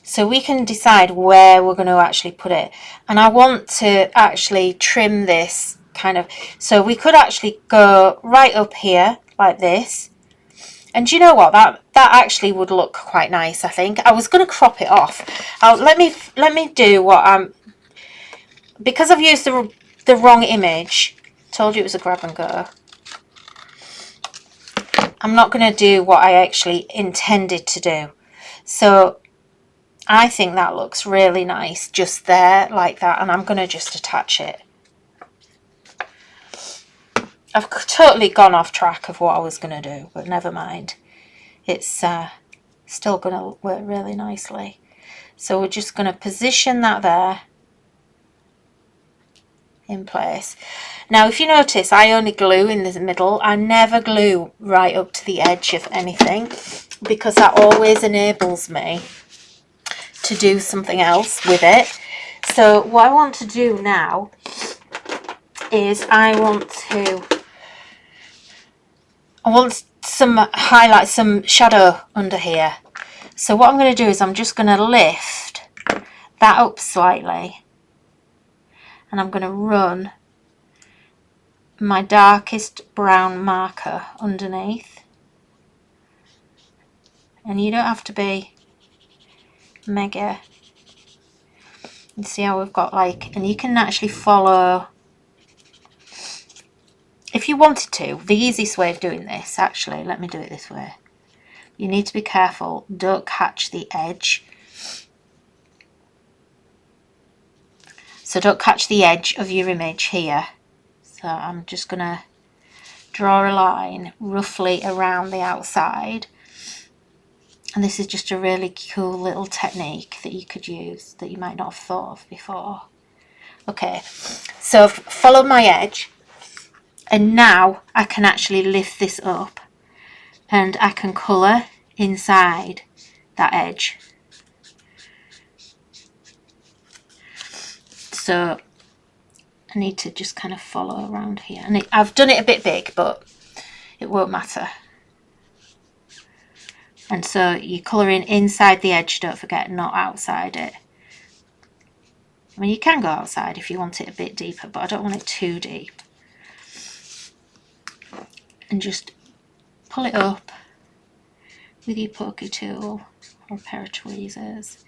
So we can decide where we're going to actually put it. And I want to actually trim this kind of... So we could actually go right up here like this. And do you know what? That actually would look quite nice, I think. I was going to crop it off. Let me do what I'm... Because I've used the wrong image. Told you it was a grab and go. I'm not going to do what I actually intended to do. So I think that looks really nice just there like that, and I'm going to just attach it. I've totally gone off track of what I was going to do, but never mind. It's still going to work really nicely. So we're just going to position that there in place. Now if you notice, I only glue in the middle. I never glue right up to the edge of anything, because that always enables me to do something else with it. So what I want to do now is I want some highlight, some shadow under here. So what I'm going to do is I'm just going to lift that up slightly, and I'm going to run my darkest brown marker underneath. And you don't have to be mega. You see how we've got like, and you can actually follow, if you wanted to. The easiest way of doing this, actually, let me do it this way. You need to be careful, don't catch the edge. So don't catch the edge of your image here. So I'm just going to draw a line roughly around the outside. And this is just a really cool little technique that you could use that you might not have thought of before. Okay, so I've followed my edge, and now I can actually lift this up and I can colour inside that edge. So I need to just kind of follow around here, and I've done it a bit big, but it won't matter. And so you're colouring inside the edge, don't forget, not outside it. I mean, you can go outside if you want it a bit deeper, but I don't want it too deep. And just pull it up with your pokey tool or a pair of tweezers.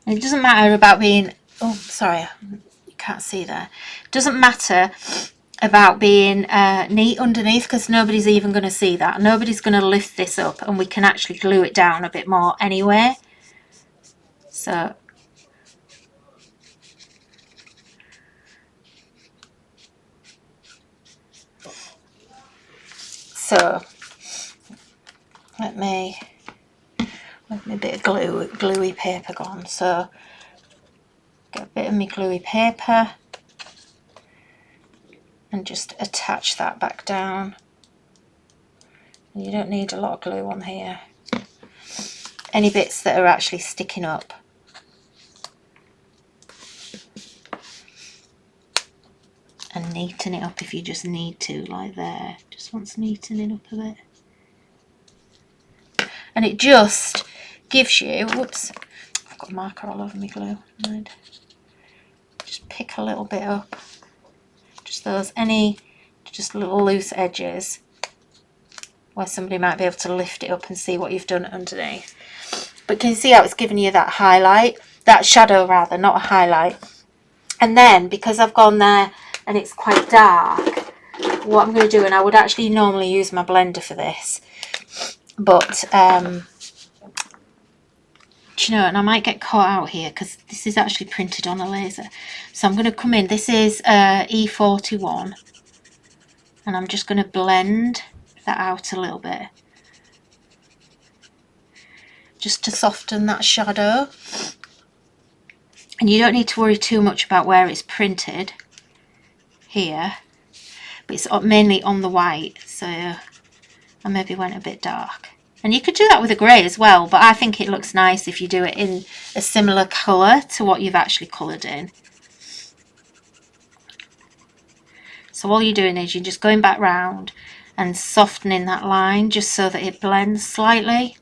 And it doesn't matter about being, oh sorry, you can't see there. It doesn't matter about being neat underneath, because nobody's even going to see that. Nobody's going to lift this up, and we can actually glue it down a bit more anyway. So let me a bit of gluey paper gone. So get a bit of my gluey paper and just attach that back down. You don't need a lot of glue on here. Any bits that are actually sticking up. And neaten it up if you just need to, like there. Just wants neatening up a bit. And it just gives you, whoops, I've got a marker all over my glue. Right. Just pick a little bit up. Just just little loose edges where somebody might be able to lift it up and see what you've done underneath. But can you see how it's giving you that highlight? That shadow rather, not a highlight. And then, because I've gone there and it's quite dark, what I'm going to do, and I would actually normally use my blender for this, but do you know, and I might get caught out here because this is actually printed on a laser. So I'm going to come in, this is E41, and I'm just going to blend that out a little bit, just to soften that shadow. And you don't need to worry too much about where it's printed here, but it's mainly on the white, so I maybe went a bit dark. And you could do that with a grey as well, but I think it looks nice if you do it in a similar colour to what you've actually coloured in. So all you're doing is you're just going back round and softening that line just so that it blends slightly.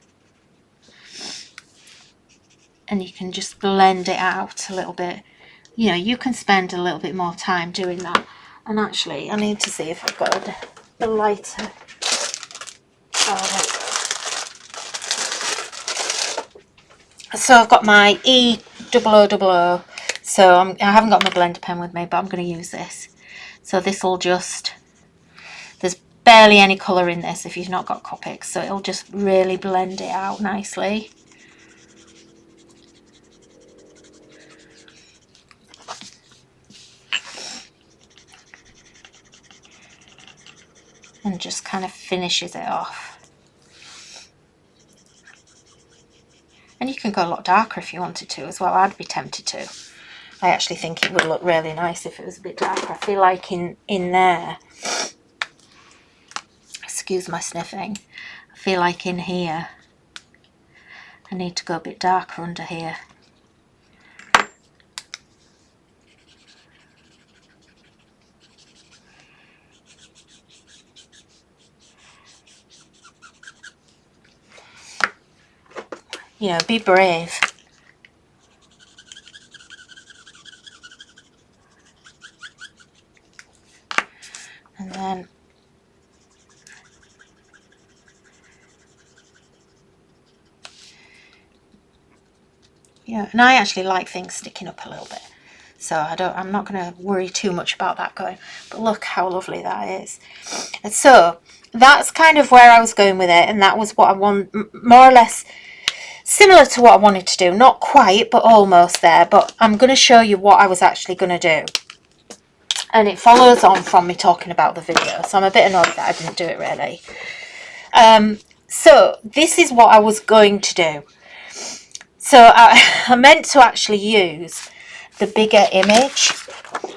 And you can just blend it out a little bit. You know, you can spend a little bit more time doing that. And actually, I need to see if I've got a lighter. Oh, so I've got my E0000. So I haven't got my blender pen with me, but I'm going to use this. So this will just, there's barely any colour in this if you've not got Copics, so it'll just really blend it out nicely. And just kind of finishes it off. And you can go a lot darker if you wanted to as well. I'd be tempted to. I actually think it would look really nice if it was a bit darker. I feel like in there, excuse my sniffing, I feel like in here I need to go a bit darker under here. You know, be brave. And then yeah, and I actually like things sticking up a little bit, so I'm not going to worry too much about that going. But look how lovely that is. And so that's kind of where I was going with it, and that was what I want, more or less similar to what I wanted to do. Not quite, but almost there. But I'm going to show you what I was actually going to do. And it follows on from me talking about the video. So I'm a bit annoyed that I didn't do it really. So this is what I was going to do. So I meant to actually use the bigger image.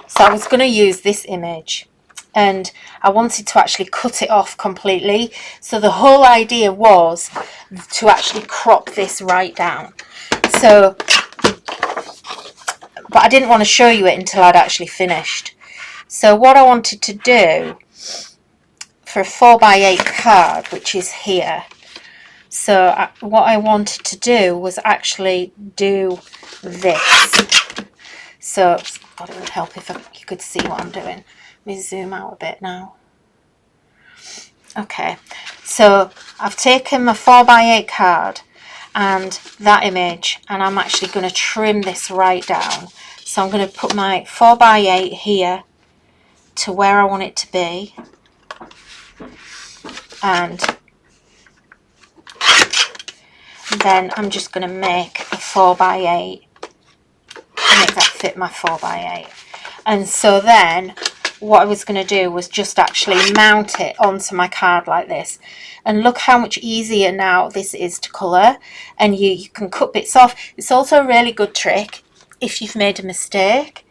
So I was going to use this image. And I wanted to actually cut it off completely. So the whole idea was to actually crop this right down. So, but I didn't want to show you it until I'd actually finished. So what I wanted to do for a 4x8 card, which is here. So what I wanted to do was actually do this. So I thought it would help if you could see what I'm doing. Let me zoom out a bit now. Okay, so I've taken my 4x8 card and that image, and I'm actually going to trim this right down. So I'm going to put my 4x8 here to where I want it to be, and then I'm just going to make a 4x8, make that fit my 4x8. And so then what I was going to do was just actually mount it onto my card like this, and look how much easier now this is to colour, and you can cut bits off. It's also a really good trick if you've made a mistake.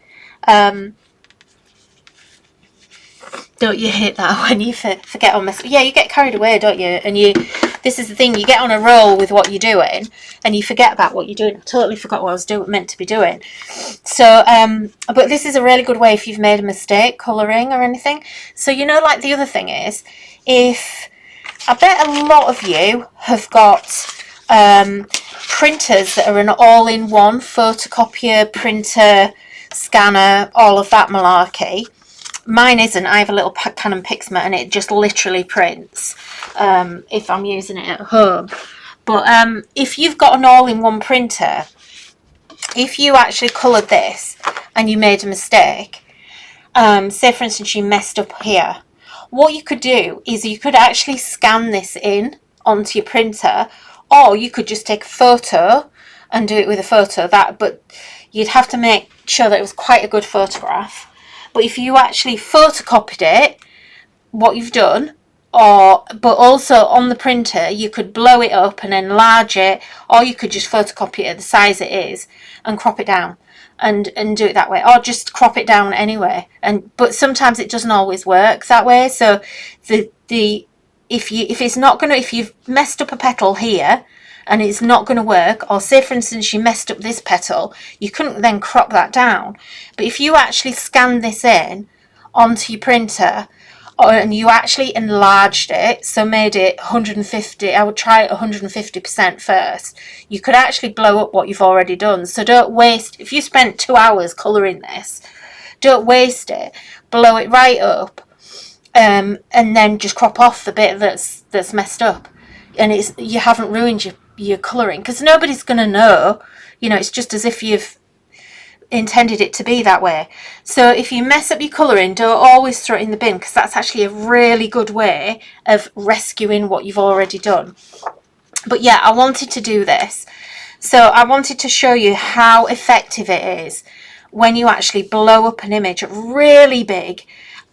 Don't you hate that when you forget on this? Yeah, you get carried away, don't you? And this is the thing, you get on a roll with what you're doing and you forget about what you're doing. I totally forgot what I was meant to be doing. So but this is a really good way if you've made a mistake colouring or anything. So you know, like the other thing is, if I bet a lot of you have got printers that are an all-in-one photocopier, printer, scanner, all of that malarkey. Mine isn't. I have a little Canon Pixma and it just literally prints if I'm using it at home. But if you've got an all-in-one printer, if you actually coloured this and you made a mistake, say for instance you messed up here, what you could do is you could actually scan this in onto your printer, or you could just take a photo and do it with a photo. But you'd have to make sure that it was quite a good photograph. But if you actually photocopied it, what you've done, but also on the printer, you could blow it up and enlarge it, or you could just photocopy it at the size it is and crop it down and do it that way, or just crop it down anyway. But sometimes it doesn't always work that way. So if you've messed up a petal here and it's not going to work, or say for instance you messed up this petal, you couldn't then crop that down. But if you actually scanned this in onto your printer and you actually enlarged it, so made it 150, I would try it 150% first, you could actually blow up what you've already done. So don't waste, if you spent 2 hours colouring this, don't waste it, blow it right up, and then just crop off the bit that's messed up, and you haven't ruined your colouring, because nobody's going to know. You know, it's just as if you've intended it to be that way. So if you mess up your colouring, don't always throw it in the bin, because that's actually a really good way of rescuing what you've already done. But yeah, I wanted to do this. So I wanted to show you how effective it is when you actually blow up an image really big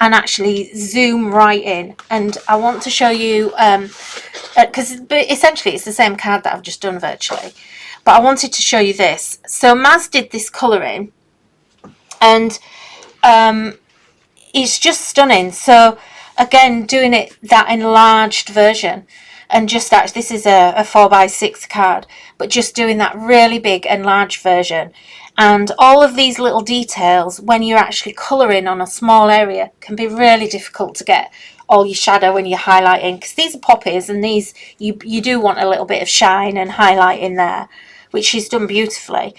and actually zoom right in. And I want to show you, because essentially it's the same card that I've just done virtually, but I wanted to show you this. So Maz did this colouring, and it's just stunning. So again, doing it that enlarged version, and just actually, this is a 4x6 card, but just doing that really big enlarged version. And all of these little details, when you're actually colouring on a small area, can be really difficult to get all your shadow when you're highlighting, because these are poppies, and these you do want a little bit of shine and highlight in there, which she's done beautifully.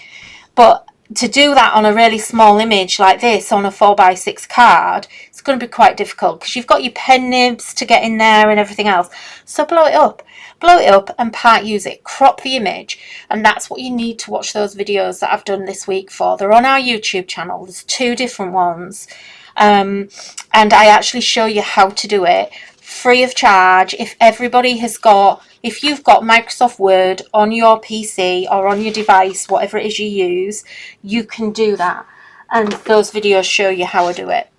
But to do that on a really small image like this on a 4x6 card, it's going to be quite difficult, because you've got your pen nibs to get in there and everything else. So blow it up and part use it, crop the image. And that's what you need to watch those videos that I've done this week for. They're on our YouTube channel. There's 2 different ones, and I actually show you how to do it free of charge. If you've got Microsoft Word on your PC or on your device, whatever it is you use, you can do that, and those videos show you how I do it.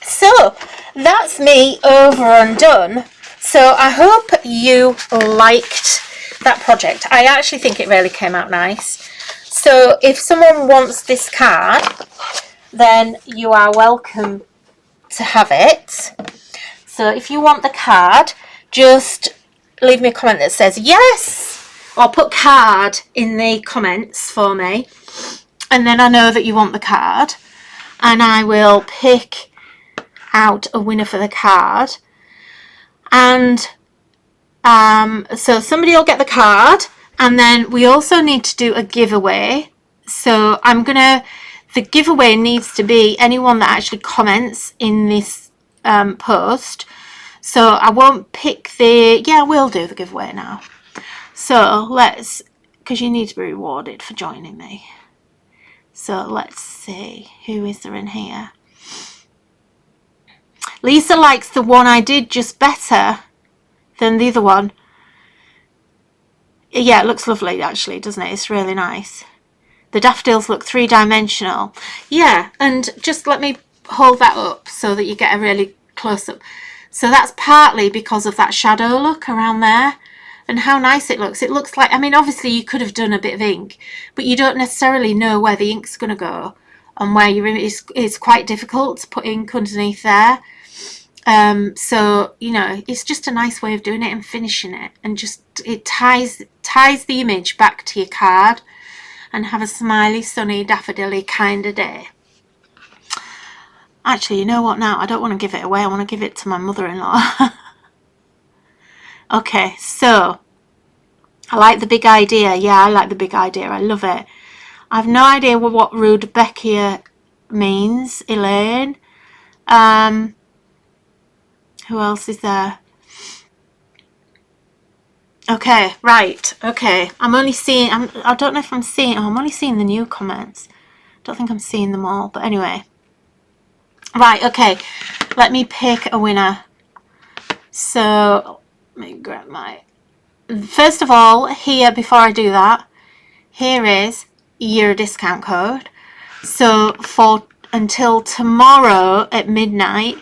So that's me over and done. So I hope you liked that project. I actually think it really came out nice. So if someone wants this card, then you are welcome to have it. So if you want the card, just leave me a comment that says yes, or put card in the comments for me, and then I know that you want the card, and I will pick out a winner for the card. And so somebody will get the card, and then we also need to do a giveaway. So the giveaway needs to be anyone that actually comments in this post. So I won't pick the, yeah, I will do the giveaway now. So let's, because you need to be rewarded for joining me. So let's see, who is there in here? Lisa likes the one I did just better than the other one. Yeah, it looks lovely actually, doesn't it? It's really nice. The daffodils look three-dimensional. Yeah, and just let me hold that up so that you get a really close-up. So that's partly because of that shadow look around there and how nice it looks. It looks like, I mean, obviously you could have done a bit of ink, but you don't necessarily know where the ink's going to go and where your image is quite difficult to put ink underneath there. So, you know, it's just a nice way of doing it and finishing it, and just it ties the image back to your card and have a smiley, sunny, daffodil-y kind of day. Actually, you know what now? I don't want to give it away. I want to give it to my mother-in-law. Okay, so I like the big idea. Yeah, I like the big idea. I love it. I have no idea what Rudbeckia means. Elaine. Who else is there? Okay, right. Okay, I'm only seeing. I don't know if I'm seeing. Oh, I'm only seeing the new comments. I don't think I'm seeing them all. But anyway. Right, okay, let me pick a winner. So, let me grab my... First of all, here, before I do that, here is your discount code. So, for until tomorrow at midnight,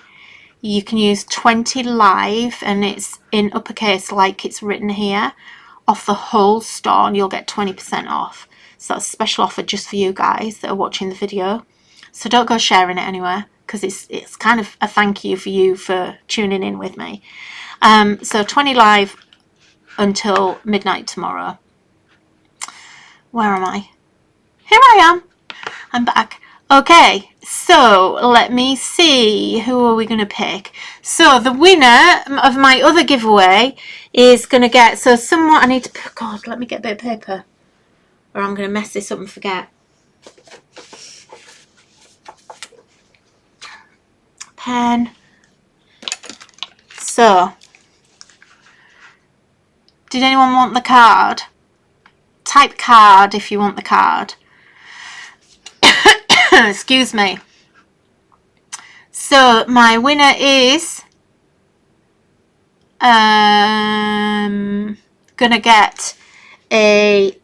you can use 20 live, and it's in uppercase like it's written here, off the whole store, and you'll get 20% off. So that's a special offer just for you guys that are watching the video. So don't go sharing it anywhere, because it's kind of a thank you for you for tuning in with me. So 20 live until midnight tomorrow. Where am I? Here I am. I'm back. Okay, so let me see. Who are we going to pick? So the winner of my other giveaway is going to get... So someone... I need to... God, let me get a bit of paper, or I'm going to mess this up and forget. Pen. So, did anyone want the card? Type card if you want the card. Excuse me. So my winner is gonna get a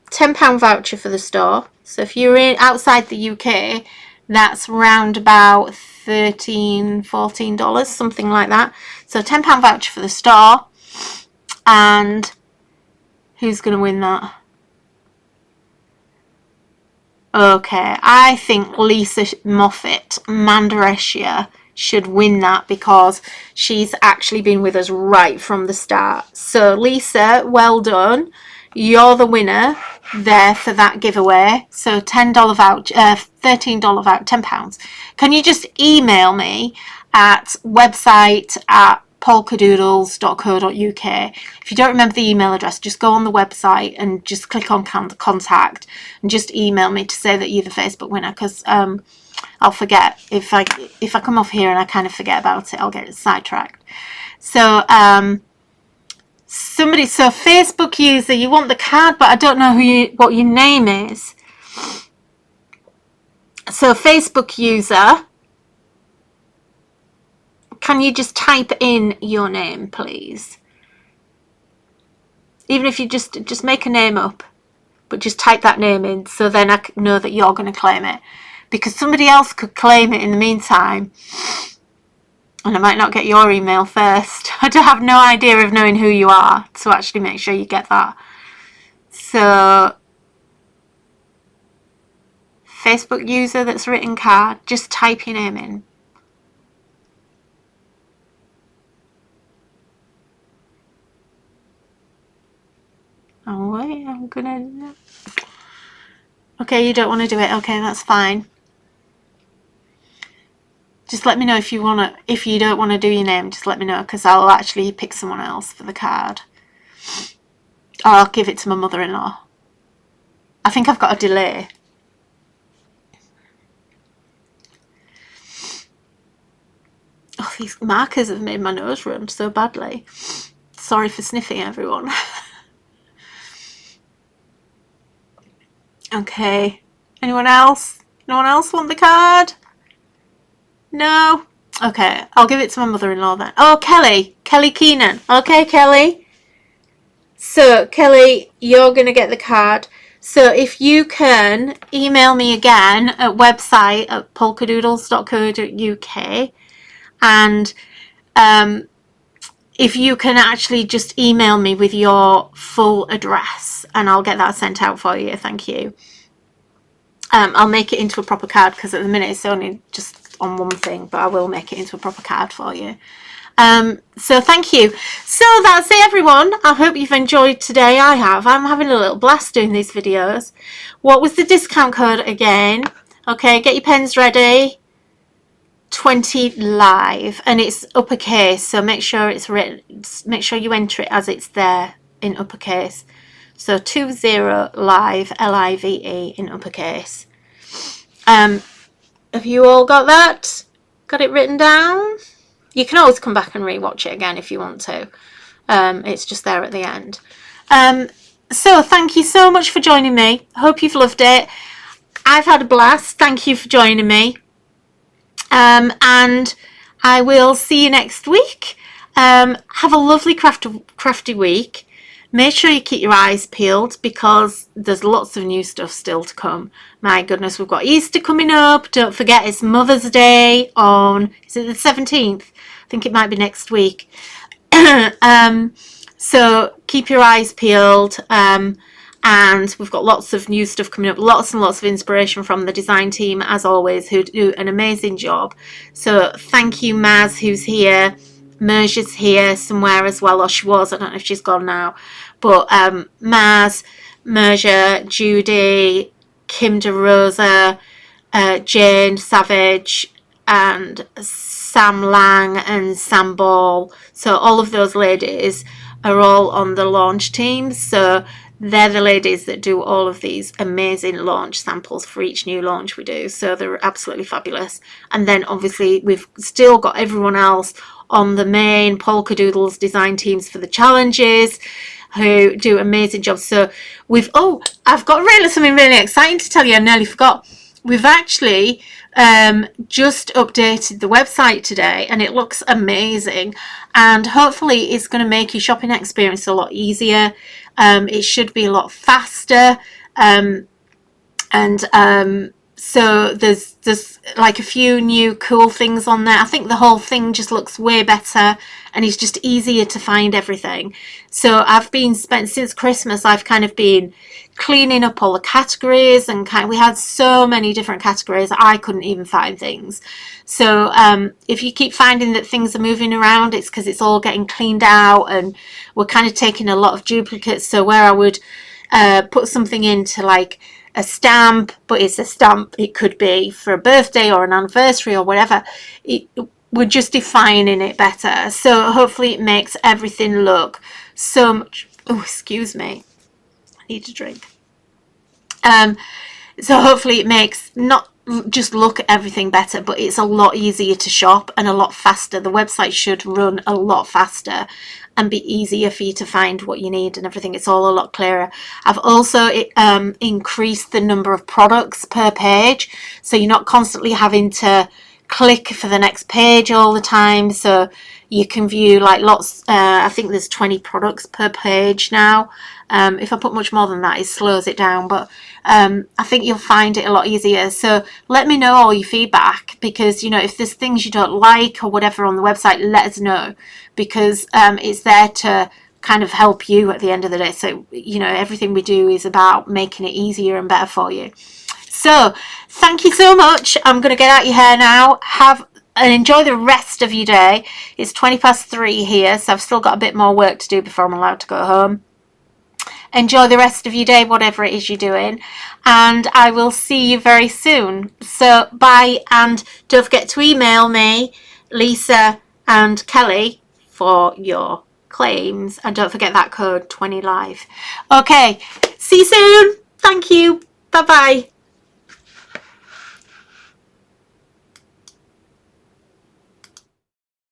£10 voucher for the store. So if you're outside the UK, that's round about $13-14, something like that. So £10 voucher for the store. And who's gonna win that? Okay, I think Lisa Moffat Mandaresia should win that, because she's actually been with us right from the start. So Lisa, well done. You're the winner there for that giveaway. So $10 voucher, $13 voucher, £10. Can you just email me at website@polkadoodles.co.uk. If you don't remember the email address, just go on the website and just click on contact and just email me to say that you're the Facebook winner, because I'll forget. If I come off here and I kind of forget about it, I'll get sidetracked. So so Facebook user, you want the card, but I don't know what your name is. So Facebook user, can you just type in your name, please? Even if you just make a name up, but just type that name in, so then I know that you're going to claim it. Because somebody else could claim it in the meantime, and I might not get your email first. I don't have no idea of knowing who you are to actually make sure you get that. So, Facebook user that's written card, just type your name in. Oh wait, I'm gonna... Okay, you don't want to do it. Okay, that's fine. Just let me know if you don't want to do your name, just let me know, because I'll actually pick someone else for the card. Or I'll give it to my mother-in-law. I think I've got a delay. these markers have made my nose run so badly. Sorry for sniffing, everyone. Okay. Anyone else? No one else want the card? No? Okay, I'll give it to my mother-in-law then. Oh, Kelly. Kelly Keenan. Okay, Kelly. So, Kelly, you're going to get the card. So, if you can email me again at website at polkadoodles.co.uk, and if you can actually just email me with your full address, and I'll get that sent out for you. Thank you. I'll make it into a proper card because at the minute it's only just on one thing, but I will make it into a proper card for you. So thank you. So that's it, everyone. I hope you've enjoyed today. I have. I'm having a little blast doing these videos. What was the discount code again? Okay, get your pens ready. 20 live, and it's uppercase, so make sure it's written, make sure you enter it as it's there in uppercase. So 20 live, LIVE in uppercase. Have you all got that? Got it written down? You can always come back and rewatch it again if you want to. It's just there at the end. So thank you so much for joining me. Hope you've loved it. I've had a blast. Thank you for joining me. And I will see you next week. Have a lovely crafty week. Make sure you keep your eyes peeled because there's lots of new stuff still to come. My goodness, we've got Easter coming up. Don't forget it's Mother's Day on, is it the 17th? I think it might be next week. So keep your eyes peeled. And we've got lots of new stuff coming up, lots and lots of inspiration from the design team, as always, who do an amazing job. So thank you, Maz, who's here. Merja's here somewhere as well, or she was, I don't know if she's gone now. But Maz, Merja, Judy, Kim DeRosa, Jane Savage, and Sam Lang and Sam Ball. So all of those ladies are all on the launch team. So they're the ladies that do all of these amazing launch samples for each new launch we do. So they're absolutely fabulous. And then obviously we've still got everyone else on the main Polka Doodles design teams for the challenges who do amazing jobs. So I've got something really exciting to tell you. I nearly forgot. We've actually just updated the website today and it looks amazing, and hopefully it's going to make your shopping experience a lot easier. It should be a lot faster, so there's like a few new cool things on there. I think the whole thing just looks way better and it's just easier to find everything. So I've been since Christmas, I've kind of been cleaning up all the categories, and we had so many different categories I couldn't even find things. So if you keep finding that things are moving around, it's because it's all getting cleaned out and we're kind of taking a lot of duplicates. So where I would put something into like a stamp, but it's a stamp, it could be for a birthday or an anniversary or whatever, we're just defining it better. So hopefully it makes everything look so much, oh excuse me, I need a drink. So hopefully it makes not just look at everything better, but it's a lot easier to shop and a lot faster. The website should run a lot faster and be easier for you to find what you need and everything. It's all a lot clearer. I've also increased the number of products per page, so you're not constantly having to click for the next page all the time. So you can view like lots, I think there's 20 products per page now. If I put much more than that, it slows it down, but I think you'll find it a lot easier. So let me know all your feedback, because if there's things you don't like or whatever on the website, let us know, because it's there to kind of help you at the end of the day. So everything we do is about making it easier and better for you. So thank you so much. I'm going to get out your hair now. And enjoy the rest of your day. It's 3:20 here, so I've still got a bit more work to do before I'm allowed to go home. Enjoy the rest of your day, whatever it is you're doing, and I will see you very soon. So bye, and don't forget to email me, Lisa and Kelly, for your claims, and don't forget that code 20 live. Okay, see you soon. Thank you. Bye bye.